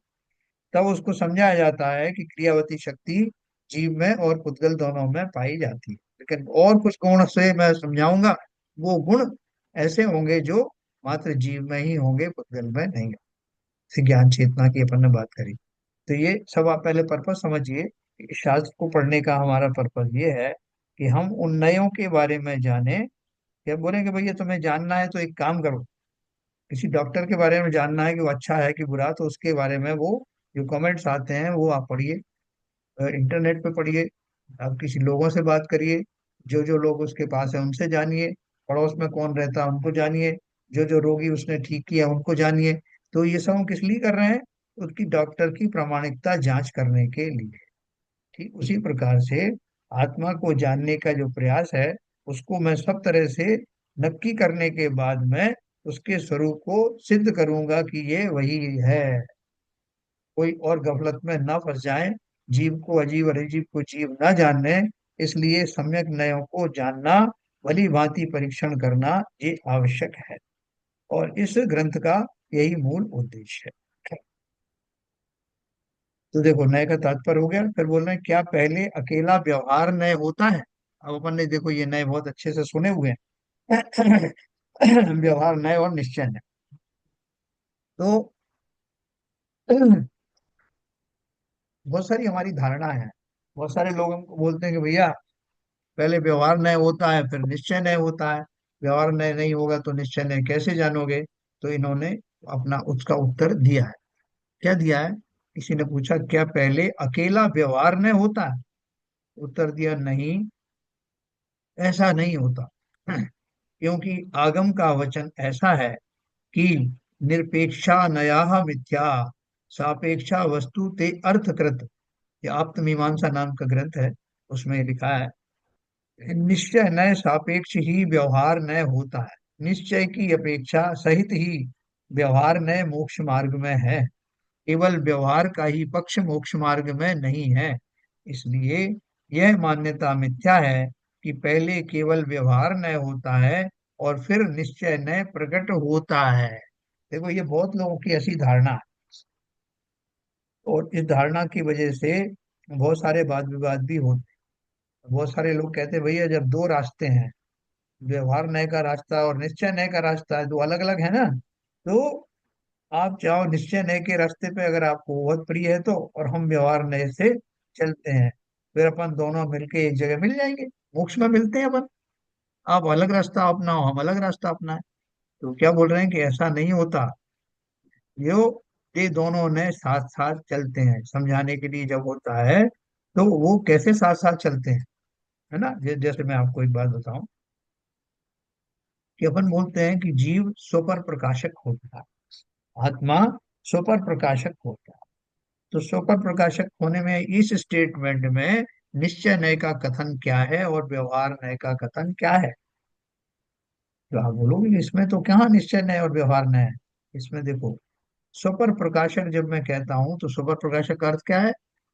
A: तब उसको समझाया जाता है कि क्रियावती शक्ति जीव में और पुद्गल दोनों में पाई जाती है, लेकिन और कुछ गुण से मैं समझाऊंगा। वो गुण ऐसे होंगे जो मात्र जीव में ही होंगे, पुद्गल में नहीं। जैसे ज्ञान चेतना की अपन ने बात करी। तो ये सब आप पहले पर्पस समझिए कि शास्त्र को पढ़ने का हमारा पर्पस ये है कि हम उन नयों के बारे में जाने। क्या बोलेंगे भैया तुम्हें जानना है तो एक काम करो, किसी डॉक्टर के बारे में जानना है कि वो अच्छा है कि बुरा, तो उसके बारे में वो जो कमेंट्स आते हैं वो आप पढ़िए, इंटरनेट पे पढ़िए, आप किसी लोगों से बात करिए, जो जो लोग उसके पास है उनसे जानिए, पड़ोस में कौन रहता है उनको जानिए, जो जो रोगी उसने ठीक किया उनको जानिए। तो ये सब हम किस लिए कर रहे हैं? उसकी डॉक्टर की प्रामाणिकता जांच करने के लिए। ठीक उसी प्रकार से आत्मा को जानने का जो प्रयास है, उसको मैं सब तरह से नक्की करने के बाद में उसके स्वरूप को सिद्ध करूंगा कि ये वही है। कोई और गफलत में न फंस जाए, जीव को अजीव और अजीव को जीव न जानने। इसलिए सम्यक नयों को जानना, भली भांति परीक्षण करना ये आवश्यक है। और इस ग्रंथ का यही मूल उद्देश्य है। तो देखो, नए का तात्पर्य हो गया। फिर बोल रहे हैं क्या पहले अकेला व्यवहार नय होता है? अब अपन ने देखो ये नए बहुत अच्छे से सुने हुए हैं। व्यवहार नय और निश्चय नय। तो बहुत सारी हमारी धारणा है। बहुत सारे लोग हमको बोलते हैं कि भैया पहले व्यवहार नय होता है फिर निश्चय नय होता है, व्यवहार नय नहीं होगा तो निश्चय नय कैसे जानोगे? तो इन्होंने अपना उसका उत्तर दिया है। क्या दिया है? किसी ने पूछा क्या पहले अकेला व्यवहार नय होता है? उत्तर दिया नहीं, ऐसा नहीं होता। क्योंकि आगम का वचन ऐसा है कि निरपेक्षा नया मिथ्या सापेक्षा वस्तु ते अर्थकृत, ये आप्तमीमांसा नाम का ग्रंथ है, उसमें लिखा है निश्चय नय सापेक्ष ही व्यवहार नय होता है, निश्चय की अपेक्षा सहित ही व्यवहार नय मोक्ष मार्ग में है, केवल व्यवहार का ही पक्ष मोक्ष मार्ग में नहीं है। इसलिए यह मान्यता मिथ्या है कि पहले केवल व्यवहार नय होता है और फिर निश्चय नय प्रकट होता है। देखो ये बहुत लोगों की ऐसी धारणा है, और इस धारणा की वजह से बहुत सारे वाद विवाद भी होते हैं। बहुत सारे लोग कहते हैं भैया जब दो रास्ते हैं, व्यवहार नय का रास्ता और निश्चय नय का रास्ता है, दो अलग अलग है ना, तो आप चाहो निश्चय नय के रास्ते पे अगर आपको बहुत प्रिय है तो, और हम व्यवहार नय से चलते हैं, फिर अपन दोनों मिलके एक जगह मिल जाएंगे, मोक्ष में मिलते हैं अपन। आप अलग रास्ता अपनाओ, हम अलग रास्ता अपनाएं। तो क्या बोल रहे हैं कि ऐसा नहीं होता, यो ये दोनों ने साथ साथ चलते हैं। समझाने के लिए जब होता है तो वो कैसे साथ साथ चलते हैं, है ना। जैसे मैं आपको एक बात बताऊं कि अपन बोलते हैं कि जीव स्वपर प्रकाशक होता है, आत्मा स्वपर प्रकाशक होता है। तो स्वपर प्रकाशक होने में इस स्टेटमेंट में निश्चय नय का कथन क्या है और व्यवहार नय का कथन क्या है। तो आप बोलोगे कि इसमें तो कहाँ निश्चय नय और व्यवहार नय है। इसमें देखो, स्वपर प्रकाशक जब मैं कहता हूं तो स्वपर प्रकाशक का अर्थ क्या है,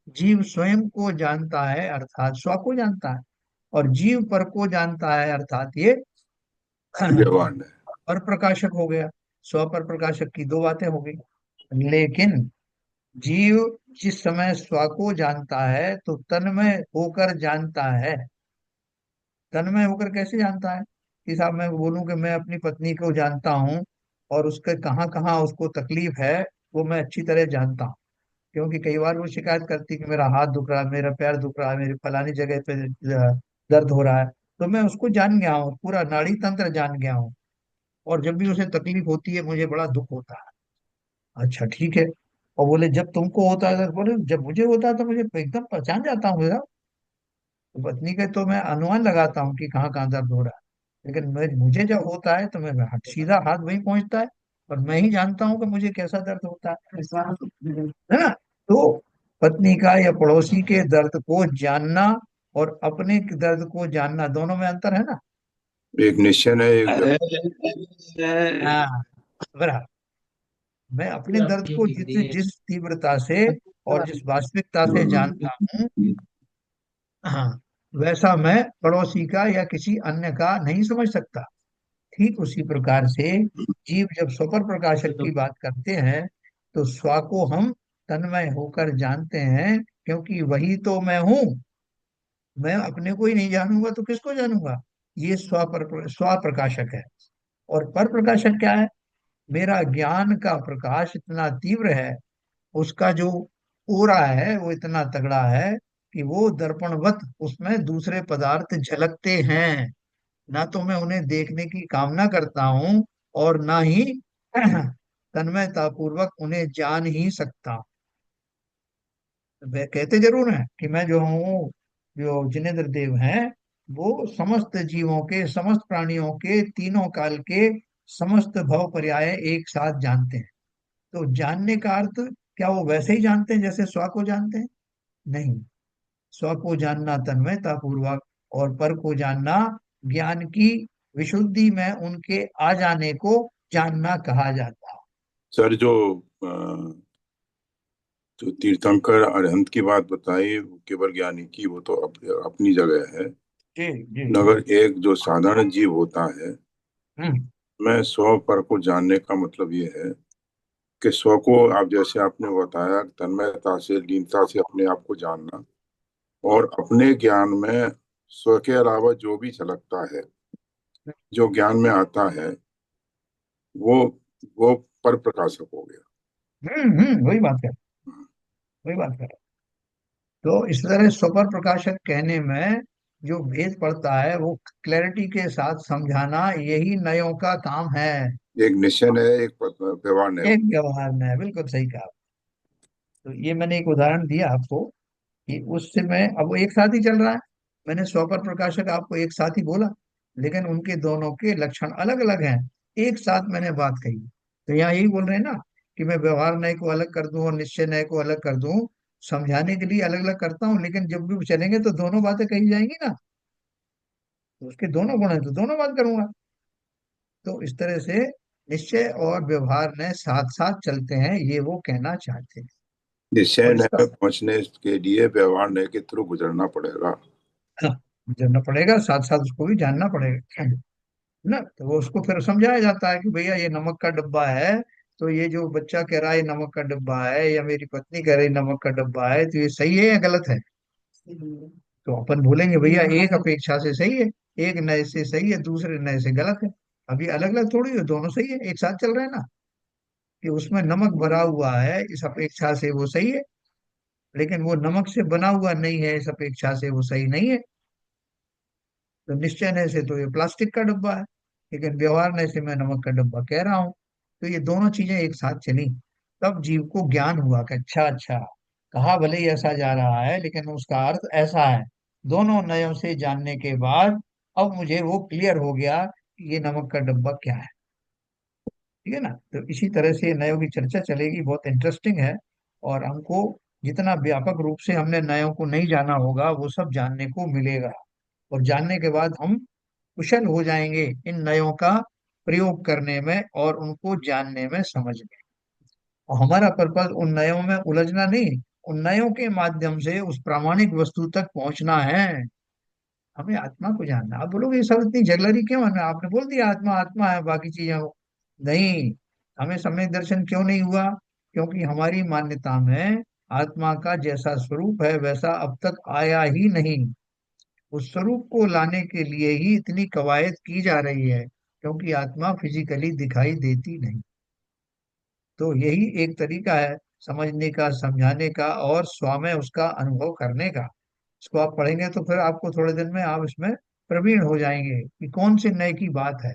A: जीव स्वयं को जानता है अर्थात स्व को जानता है, और जीव पर को जानता है अर्थात ये
B: व्यवहार नहीं।
A: पर प्रकाशक हो गया। स्व पर प्रकाशक की दो बातें हो गई। लेकिन जीव जिस समय स्व को जानता है तो तन्मय होकर जानता है। तन्मय होकर कैसे जानता है कि साहब मैं बोलूं कि मैं अपनी पत्नी को जानता हूँ और उसके कहाँ कहाँ उसको तकलीफ है वो मैं अच्छी तरह जानता हूँ, क्योंकि कई बार वो शिकायत करती कि मेरा हाथ दुख रहा है, मेरा पैर दुख रहा है, मेरी फलानी जगह पे दर्द हो रहा है, तो मैं उसको जान गया हूँ, पूरा नाड़ी तंत्र जान गया हूँ, और जब भी उसे तकलीफ होती है मुझे बड़ा दुख होता है। अच्छा ठीक है। और बोले जब तुमको होता है तो बोले जब मुझे होता है तो मुझे एकदम पहचान जाता हूँ मेरा। तो पत्नी के तो मैं अनुमान लगाता हूँ कि कहाँ कहाँ दर्द हो रहा है, लेकिन मुझे जब होता है तो मैं सीधा हाथ वहीं पहुंचता है, और मैं ही जानता हूँ कि मुझे कैसा दर्द होता है ना। तो पत्नी का या पड़ोसी के दर्द को जानना और अपने के दर्द को जानना, दोनों में अंतर है ना।
B: एक निश्चय है, एक व्यवहार।
A: हाँ बराबर। मैं अपने दर्द को जिस जिस तीव्रता से और जिस वास्तविकता से जानता हूँ, हाँ, वैसा मैं पड़ोसी का या किसी अन्य का नहीं समझ सकता। ठीक उसी प्रकार से जीव जब स्वपर प्रकाशक की बात करते हैं तो स्व को हम तन्मय होकर जानते हैं, क्योंकि वही तो मैं हूँ। मैं अपने को ही नहीं जानूंगा तो किसको जानूंगा। ये स्व प्रकाशक है। और पर प्रकाशक क्या है, मेरा ज्ञान का प्रकाश इतना तीव्र है, उसका जो ओरा है वो इतना तगड़ा है कि वो दर्पणवत उसमें दूसरे पदार्थ झलकते हैं। ना तो मैं उन्हें देखने की कामना करता हूँ और ना ही तन्मयता पूर्वक उन्हें जान ही सकता। वे कहते जरूर हैं कि मैं जो हूँ, जो जिनेन्द्र देव हैं, वो समस्त जीवों के, समस्त प्राणियों के, तीनों काल के समस्त भव पर्याय एक साथ जानते हैं। तो जानने का अर्थ क्या वो वैसे ही जानते हैं जैसे स्व को जानते हैं? नहीं। स्व को जानना तन्मयता पूर्वक और पर को जानना ज्ञान की विशुद्धि में उनके आ जाने को जानना कहा जाता है।
B: सर जो तीर्थंकर अरिहंत की बात बताई वो केवल ज्ञानी की, वो तो अपनी जगह है।
A: जी जी।
B: मगर एक जो साधारण जीव होता है,
A: हम्म
B: मैं स्व पर को जानने का मतलब ये है कि स्व को आप जैसे आपने बताया तन्मयता से, लीनता से अपने आप को जानना, और अपने ज्ञान में स्व के अलावा जो भी झलकता है, जो ज्ञान में आता है, वो वो पर प्रकाशक हो गया।
A: वही बात कर, वही बात कर। तो इस तरह स्वपर प्रकाशक कहने में जो भेद पड़ता है वो क्लैरिटी के साथ समझाना, यही नयों का काम है।
B: एक निश्चय है, एक व्यवहार है।
A: एक व्यवहार में है, बिल्कुल सही कहा। तो ये मैंने एक उदाहरण दिया आपको कि उस समय अब वो एक साथ ही चल रहा है। मैंने स्वपर प्रकाशक आपको एक साथ ही बोला, लेकिन उनके दोनों के लक्षण अलग अलग हैं। एक साथ मैंने बात कही, तो यहाँ यही बोल रहे हैं ना कि मैं व्यवहार नय को अलग कर दूं और निश्चय नय को अलग कर दूं। समझाने के लिए अलग अलग करता हूँ, लेकिन जब भी चलेंगे तो दोनों बातें कही जाएंगी ना। तो उसके दोनों गुण है तो दोनों बात करूंगा। तो इस तरह से निश्चय और व्यवहार नय साथ साथ चलते हैं, ये वो कहना चाहते हैं।
B: निश्चय
A: और
B: नय
A: इसका
B: में पहुंचने के लिए व्यवहार नय के थ्रू गुजरना पड़ेगा।
A: हाँ, जानना पड़ेगा, साथ साथ उसको भी जानना पड़ेगा ना। तो वो उसको फिर समझाया जाता है कि भैया ये नमक का डब्बा है, तो ये जो बच्चा कह रहा है ये नमक का डब्बा है, या मेरी पत्नी कह रही नमक का डब्बा है, तो ये सही है या गलत है। तो अपन बोलेंगे भैया एक अपेक्षा से सही है, एक नए से सही है, दूसरे नए से गलत है। अभी अलग अलग थोड़ी है, दोनों सही है, एक साथ चल रहे हैं ना। कि उसमें नमक भरा हुआ है इस अपेक्षा से वो सही है, लेकिन वो नमक से बना हुआ नहीं है इस अपेक्षा से वो सही नहीं है। तो निश्चय नय से तो ये प्लास्टिक का डब्बा है, लेकिन व्यवहार नय से मैं नमक का डब्बा कह रहा हूँ। तो ये दोनों चीजें एक साथ चली, तब जीव को ज्ञान हुआ कि अच्छा अच्छा, कहा भले ही ऐसा जा रहा है लेकिन उसका अर्थ ऐसा है। दोनों नयों से जानने के बाद अब मुझे वो क्लियर हो गया कि ये नमक का डब्बा क्या है। ठीक है ना। तो इसी तरह से नयों की चर्चा चलेगी, बहुत इंटरेस्टिंग है। और हमको जितना व्यापक रूप से हमने नयों को नहीं जाना होगा वो सब जानने को मिलेगा। और जानने के बाद हम कुशल हो जाएंगे इन नयों का प्रयोग करने में और उनको जानने में, समझने। और हमारा पर्पज उन नयों में उलझना नहीं, उन नयों के माध्यम से उस प्रामाणिक वस्तु तक पहुंचना है। हमें आत्मा को जानना। आप बोलोगे ये सब इतनी जगलरी क्यों है, आपने बोल दिया आत्मा आत्मा है बाकी चीजें नहीं। हमें सम्यक दर्शन क्यों नहीं हुआ, क्योंकि हमारी मान्यता में आत्मा का जैसा स्वरूप है वैसा अब तक आया ही नहीं। उस स्वरूप को लाने के लिए ही इतनी कवायद की जा रही है, क्योंकि आत्मा फिजिकली दिखाई देती नहीं। तो यही एक तरीका है समझने का, समझाने का और स्वयं उसका अनुभव करने का। इसको आप पढ़ेंगे तो फिर आपको थोड़े दिन में आप इसमें प्रवीण हो जाएंगे कि कौन से नए की बात है।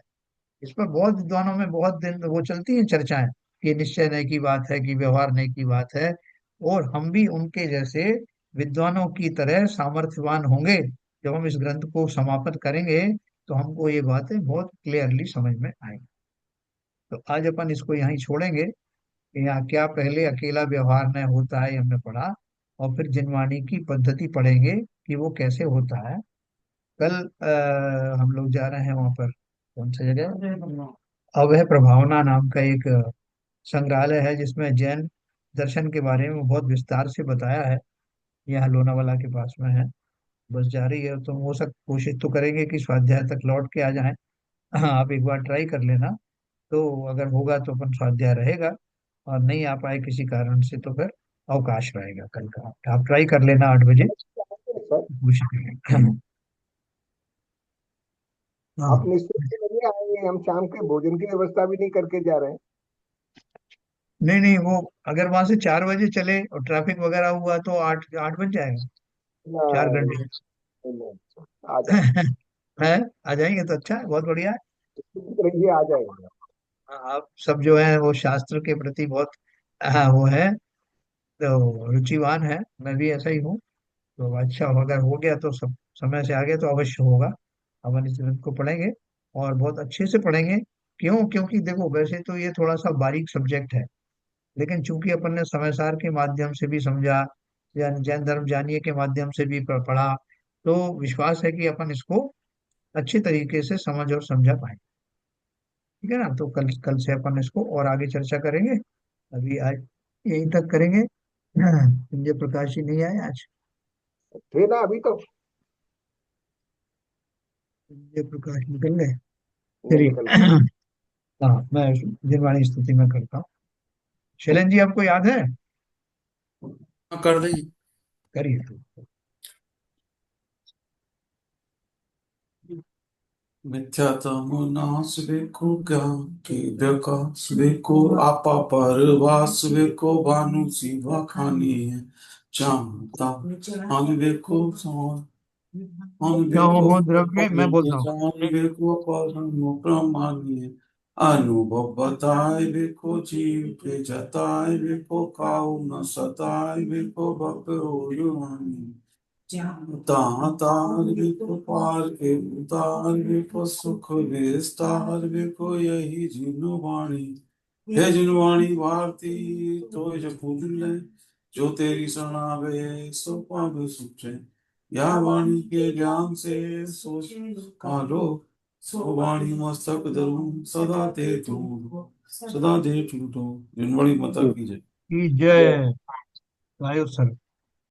A: इस पर बहुत विद्वानों में बहुत दिन वो चलती हैं चर्चाएं कि निश्चय नए की बात है कि व्यवहार नए की बात है। और हम भी उनके जैसे विद्वानों की तरह सामर्थ्यवान होंगे। जब हम इस ग्रंथ को समाप्त करेंगे तो हमको ये बातें बहुत क्लियरली समझ में आएंगी। तो आज अपन इसको यहीं छोड़ेंगे। यहाँ क्या पहले अकेला व्यवहार न होता है ये हमने पढ़ा, और फिर जिनवाणी की पद्धति पढ़ेंगे कि वो कैसे होता है। कल हम लोग जा रहे हैं वहां पर, कौन सी जगह, अवय प्रभावना नाम का एक संग्रहालय है जिसमें जैन दर्शन के बारे में बहुत विस्तार से बताया है। यहाँ लोनावाला के पास में है। बस जा रही है तो वो सब कोशिश तो करेंगे कि स्वाध्याय तक लौट के आ जाएं। हाँ, आप एक बार ट्राई कर लेना। तो अगर होगा तो अपन स्वाध्याय रहेगा, और नहीं आ पाए किसी कारण से तो फिर अवकाश रहेगा कल का। आप ट्राई कर लेना 8 बजे,
E: सर
A: कोशिश करेंगे।
E: आप
A: हाँ।
E: निश्चित ही नहीं आएंगे, हम शाम के भोजन की व्यवस्था भी नहीं करके जा रहे हैं।
A: नहीं नहीं, वो अगर वहां से 4 बजे चले और ट्रैफिक वगैरह हुआ तो आठ आठ बज जाएगा। चार
E: नहीं,
A: घंटे
E: नहीं, आ जाएंगे।
A: है। आ जाएंगे तो अच्छा है, बहुत बढ़िया है।
E: निश्चित रहिए, आ जाएंगे।
A: आप सब जो है वो शास्त्र के प्रति बहुत वो है, तो रुचिवान है। मैं भी ऐसा ही हूँ। तो अच्छा अगर हो गया तो सब समय से आगे तो अवश्य होगा। अपन इस ग्रंथ को पढ़ेंगे और बहुत अच्छे से पढ़ेंगे। क्यों, क्योंकि देखो वैसे तो ये थोड़ा सा बारीक सब्जेक्ट है, लेकिन चूंकि अपन ने समयसार के माध्यम से भी समझा या जैन धर्म जानिए के माध्यम से भी पढ़ा, तो विश्वास है कि अपन इसको अच्छी तरीके से समझ और समझा पाएंगे। ठीक है ना। तो कल कल से अपन इसको और आगे चर्चा करेंगे। अभी आज यहीं तक करेंगे। संजय प्रकाश जी नहीं आए आज।
E: थे ना अभी तो,
A: संजय प्रकाश निकल गए।
E: वो निकल
A: चलिए। हाँ, मैं निर्वाणी स्तुति में करता हूँ। शैलेंद्र जी आपको याद है,
C: हाँ, कर देंगे।
A: करिए तो।
C: मिथ्यात्म नाश वेको ज्ञान की विकास वेको आपा परवास वेको भानु शिवा खानी है चाहता हम वेको सौन हम
A: क्यों
C: वेको
A: हो द्रव्य, मैं बोलता हूँ।
C: जान वेको परम प्रमाणीय अनुभव बताए वेको जीव के जताए वेको काउ न सताए वेको भक्त हो युवानी तार विको पार के उतार विको सुख विस्तार विको यही जिनु वाणी है जिन वाणी भारती तो जपू ले, जो तेरी शरण आवे सो पावे सुख चैन। या वाणी के ज्ञान से सोच कालो, सो वाणी मस्तक धरूं सदा ते सदा दे टूटो। निर्मली माता की जय।
A: की जय। वायु सर।